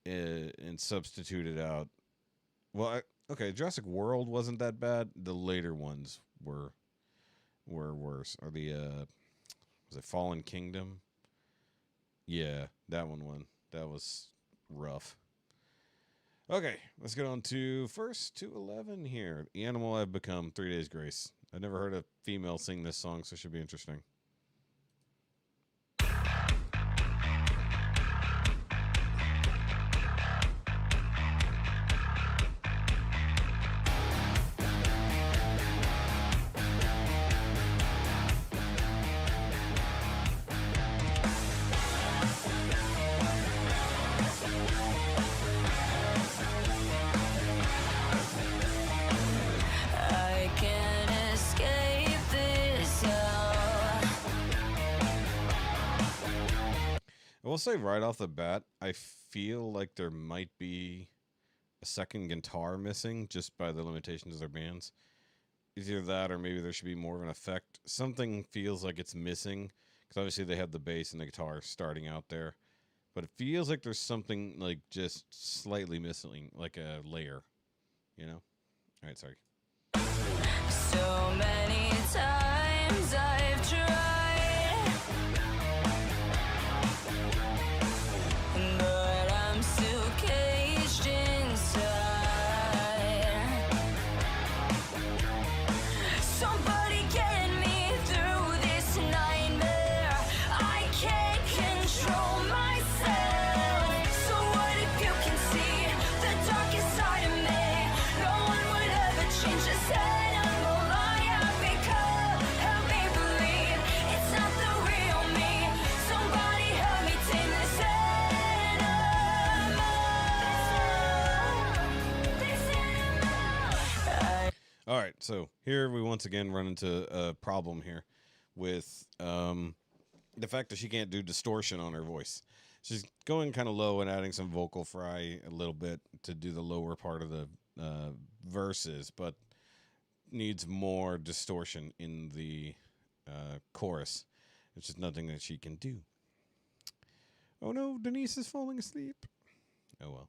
and substituted out. Well, okay, Jurassic World wasn't that bad. The later ones were worse. Or the was it Fallen Kingdom? Yeah, that one. That was rough. Okay, let's get on to first to 11 here. The Animal I've Become, 3 Days Grace. I never heard a female sing this song, so it should be interesting. I can't escape this hell. I will say right off the bat, I feel like there might be a second guitar missing just by the limitations of their bands. Either that or maybe there should be more of an effect. Something feels like it's missing because obviously they have the bass and the guitar starting out there. But it feels like there's something like just slightly missing, like a layer, you know? All right, sorry. So many times I've tried, but I'm still caged inside. Somebody get me through this nightmare. I can't control myself. So what if you can see the darkest side of me? No one would ever change this animal I have become. Help me believe it's not the real me. Somebody help me tame this animal. This animal. All right, so here we once again run into a problem here with the fact that she can't do distortion on her voice. She's going kind of low and adding some vocal fry a little bit to do the lower part of the verses, but needs more distortion in the chorus. It's just nothing that she can do. Oh no, Denise is falling asleep. Oh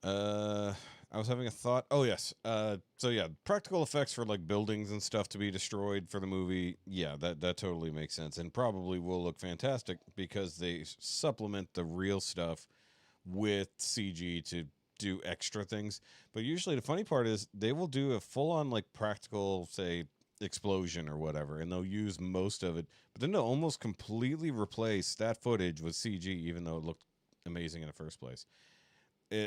well. I was having a thought. Oh, yes. So, yeah, practical effects for, like, buildings and stuff to be destroyed for the movie. Yeah, that totally makes sense. And probably will look fantastic because they supplement the real stuff with CG to do extra things. But usually the funny part is they will do a full-on, like, practical, say, explosion or whatever, and they'll use most of it. But then they'll almost completely replace that footage with CG, even though it looked amazing in the first place.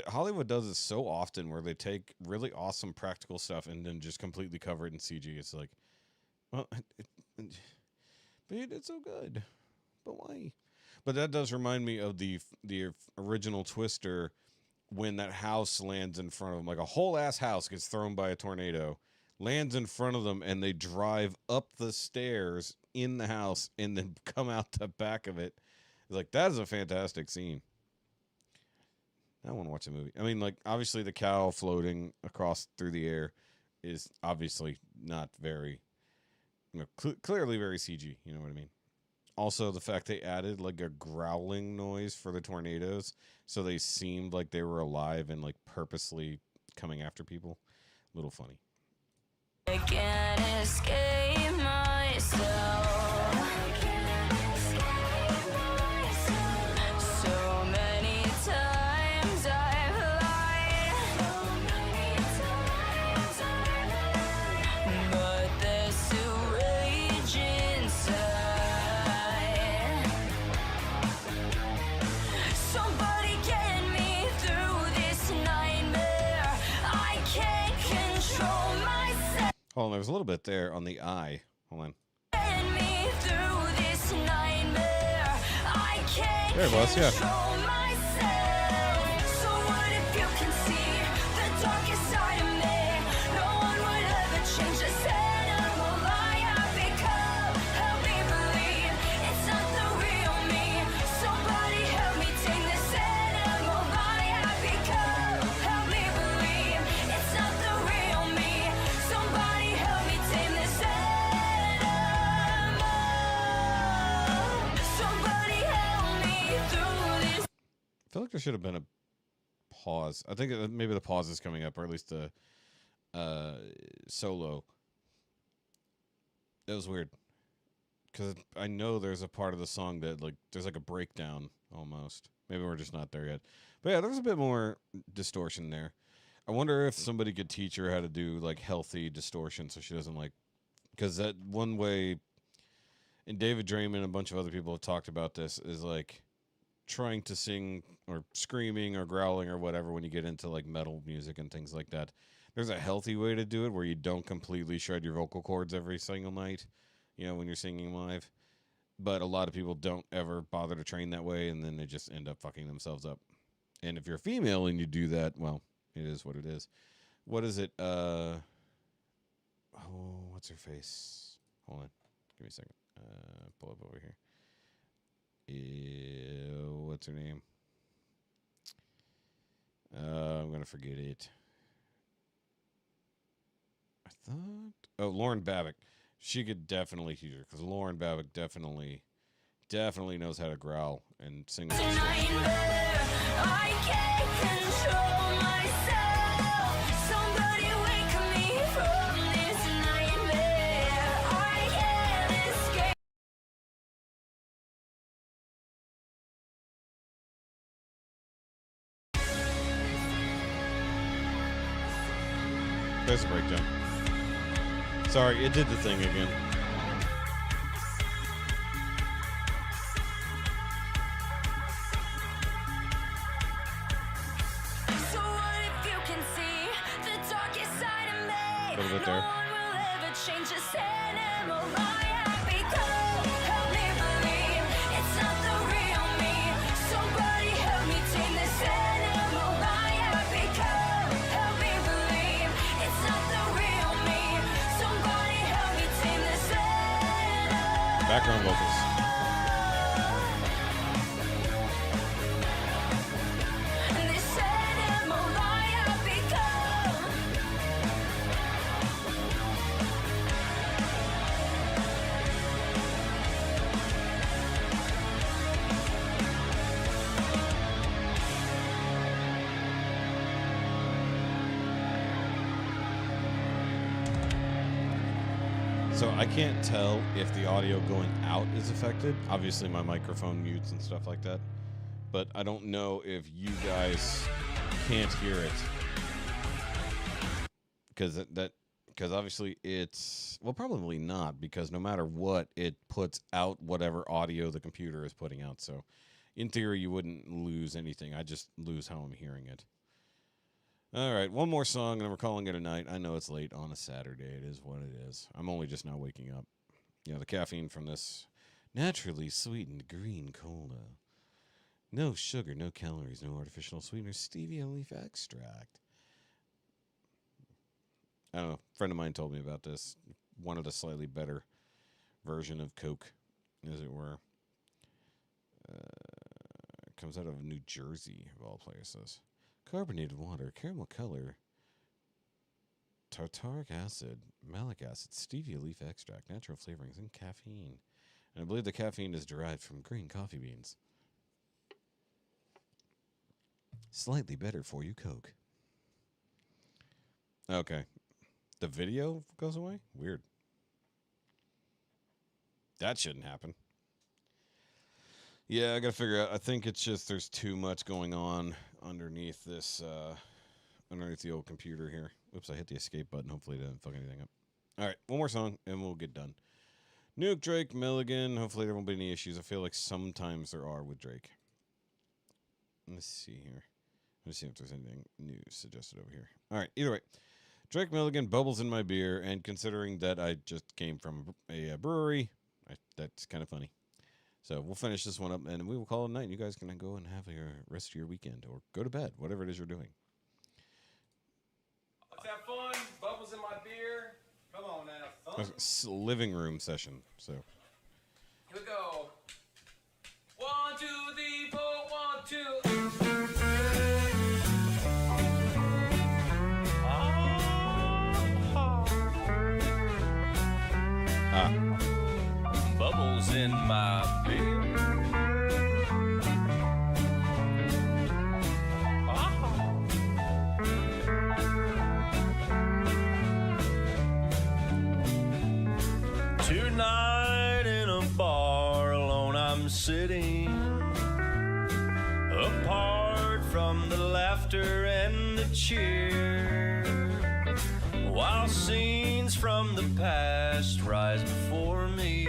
Hollywood does it so often where they take really awesome practical stuff and then just completely cover it in CG. It's like, well, but it's so good, but why? But that does remind me of the original Twister when that house lands in front of them. Like a whole ass house gets thrown by a tornado, lands in front of them, and they drive up the stairs in the house and then come out the back of it. It's like, that is a fantastic scene. I want to watch a movie. I mean, like, obviously the cow floating across through the air is obviously not very, clearly very CG. You know what I mean? Also, the fact they added, like, a growling noise for the tornadoes so they seemed like they were alive and, like, purposely coming after people. A little funny. I can't escape myself. So many times I've lied, but there's still rage inside. Somebody get me through this nightmare. I can't control myself. Hold on, there was a little bit there on the eye. Hold on. Get me through this nightmare. I can't There it was, yeah. control myself. So what if you can see the darkest side of me? No one would ever change this animal I have become. Help me believe it's not the real me. Somebody help me tame this animal I have become. Help me believe it's not the real me. Somebody help me tame this animal. Somebody help like there should have been a pause. I think maybe the pause is coming up, or at least the solo. That was weird. Because I know there's a part of the song that, like, there's like a breakdown almost. Maybe we're just not there yet. But yeah, there was a bit more distortion there. I wonder if somebody could teach her how to do, like, healthy distortion so she doesn't, like... Because that one way... And David Draymond and a bunch of other people have talked about this, is, like, trying to sing or screaming or growling or whatever when you get into, like, metal music and things like that. There's a healthy way to do it where you don't completely shred your vocal cords every single night, you know, when you're singing live. But a lot of people don't ever bother to train that way, and then they just end up fucking themselves up. And if you're a female and you do that, well, it is what it is. What is it? Oh, what's her face? Hold on. Give me a second. Pull up over here. What's her name? I'm going to forget it. I thought... Oh, Lauren Babick. She could definitely teach her, because Lauren Babick definitely knows how to growl and sing. I can't control myself. Somebody wake me from this nightmare. I can't escape. There's a breakdown. Sorry, it did the thing again. So what if you can see the darkest side of me? A little bit there. No one will ever change this animal I have become. Help me believe it's not the real me. Somebody help me tame this animal I have become. Help me believe it's not the real me. Somebody help me tame this animal. Background vocals. This animal I have become. So I can't tell if the audio going out is affected. Obviously, my microphone mutes and stuff like that. But I don't know if you guys can't hear it. Because because obviously it's... Well, probably not, because no matter what, it puts out whatever audio the computer is putting out. So in theory, you wouldn't lose anything. I just lose how I'm hearing it. All right, one more song, and we're calling it a night. I know it's late on a Saturday. It is what it is. I'm only just now waking up. You know, the caffeine from this naturally sweetened green cola. No sugar, no calories, no artificial sweeteners, stevia leaf extract. I don't know. A friend of mine told me about this. Wanted a slightly better version of Coke, as it were. It comes out of New Jersey, of all places. Carbonated water, caramel color, tartaric acid, malic acid, stevia leaf extract, natural flavorings, and caffeine. And I believe the caffeine is derived from green coffee beans. Slightly better for you, Coke. Okay. The video goes away? Weird. That shouldn't happen. Yeah, I gotta figure out. I think it's just there's too much going on underneath this, underneath the old computer here. Oops, I hit the escape button. Hopefully it didn't fuck anything up. All right, one more song, and we'll get done. Nuke, Drake, Milligan. Hopefully there won't be any issues. I feel like sometimes there are with Drake. Let's see here. Let's see if there's anything new suggested over here. All right, either way. Drake, Milligan, Bubbles in My Beer, and considering that I just came from a brewery, that's kind of funny. So we'll finish this one up, and we will call it a night. You guys can go and have your rest of your weekend, or go to bed, whatever it is you're doing. Let's have fun. Bubbles in my beer. Come on now, son. Living room session. So Here we go. 1, 2, 3, 4, 1, 2. Bubbles in my beer. sitting apart from the laughter and the cheer, while scenes from the past rise before me.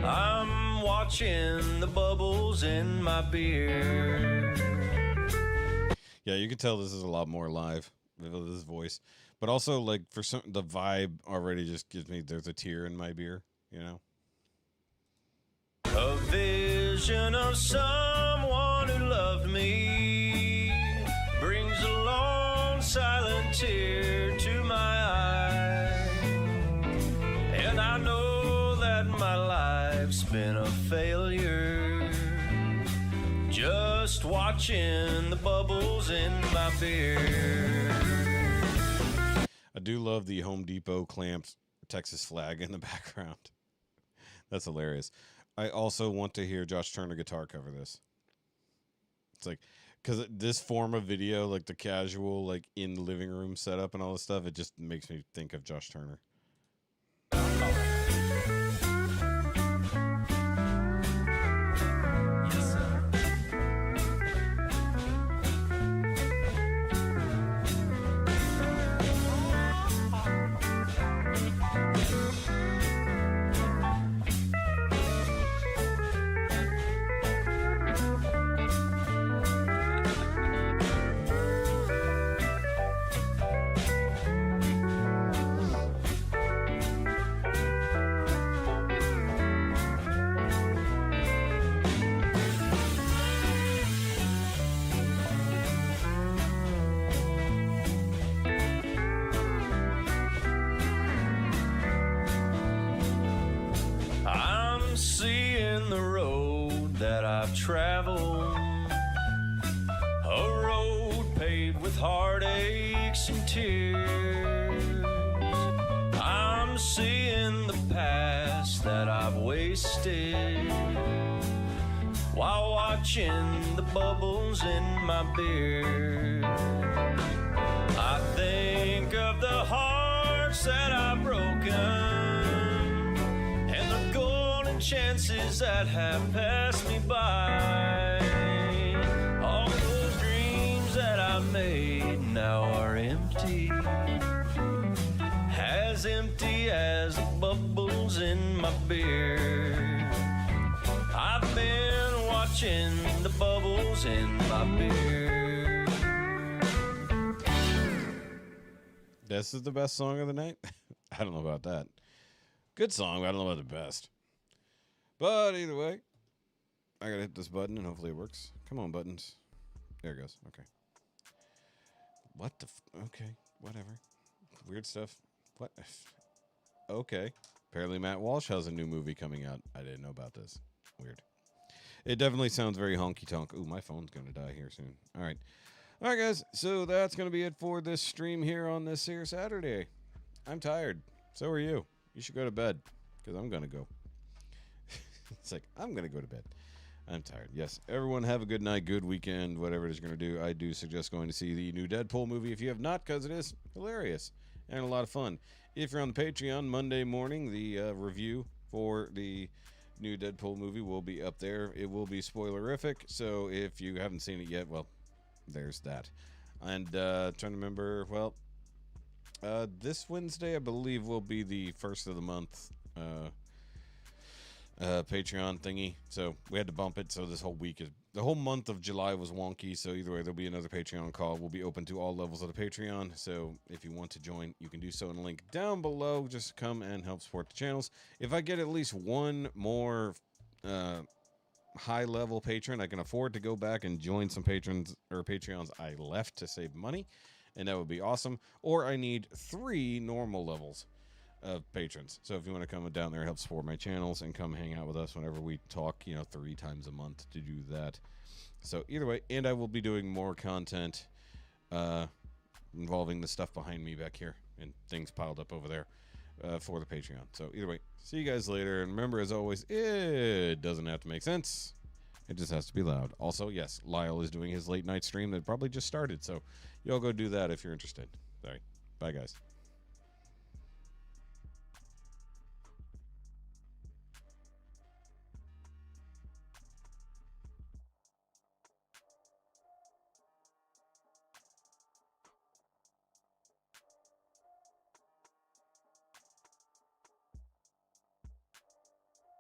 I'm watching the bubbles in my beer. Yeah, you can tell this is a lot more live with his voice, but also like for some, the vibe already just gives me there's a tear in my beer, you know. A vision of someone who loved me brings a long silent tear to my eye, and I know that my life's been a failure, just watching the bubbles in my beer. I do love the Home Depot clamped Texas flag in the background. That's hilarious. I also want to hear Josh Turner guitar cover this. It's like, because this form of video, like the casual, like in the living room setup and all this stuff, it just makes me think of Josh Turner. I'm seeing the road that I've traveled, a road paved with heartaches and tears. I'm seeing the past that I've wasted while watching the bubbles in my beer. I think of the hearts that I've broken, chances that have passed me by. All those dreams that I made now are empty, as empty as the bubbles in my beer. I've been watching the bubbles in my beer. This is the best song of the night? I don't know about that. Good song, but I don't know about the best. But either way, I gotta hit this button and hopefully it works. Come on, buttons. There it goes. Okay. What the okay, whatever. Weird stuff. What? Okay. Apparently Matt Walsh has a new movie coming out. I didn't know about this. Weird. It definitely sounds very honky-tonk. Ooh, my phone's gonna die here soon. All right. All right, guys. So that's gonna be it for this stream here on this here Saturday. I'm tired. So are you. You should go to bed, because I'm gonna go. It's like, I'm going to go to bed. I'm tired. Yes. Everyone have a good night, good weekend, whatever it is you're going to do. I do suggest going to see the new Deadpool movie if you have not, because it is hilarious and a lot of fun. If you're on the Patreon, Monday morning, the review for the new Deadpool movie will be up there. It will be spoilerific, so if you haven't seen it yet, well, there's that. And trying to remember, well, this Wednesday, I believe, will be the first of the month Patreon thingy, so we had to bump it. So this whole week is the whole month of July was wonky. So either way, there'll be another Patreon call. We'll be open to all levels of the Patreon. So if you want to join, you can do so in the link down below. Just come and help support the channels. If I get at least one more high level patron, I can afford to go back and join some patrons or Patreons I left to save money, and that would be awesome. Or I need 3 normal levels of patrons. So if you want to come down there, help support my channels, and come hang out with us whenever we talk, 3 times a month to do that. So either way, and I will be doing more content involving the stuff behind me back here and things piled up over there for the Patreon. So either way, see you guys later. And remember, as always, it doesn't have to make sense. It just has to be loud. Also, yes, Lyle is doing his late night stream that probably just started. So y'all go do that if you're interested. Sorry. Bye, guys.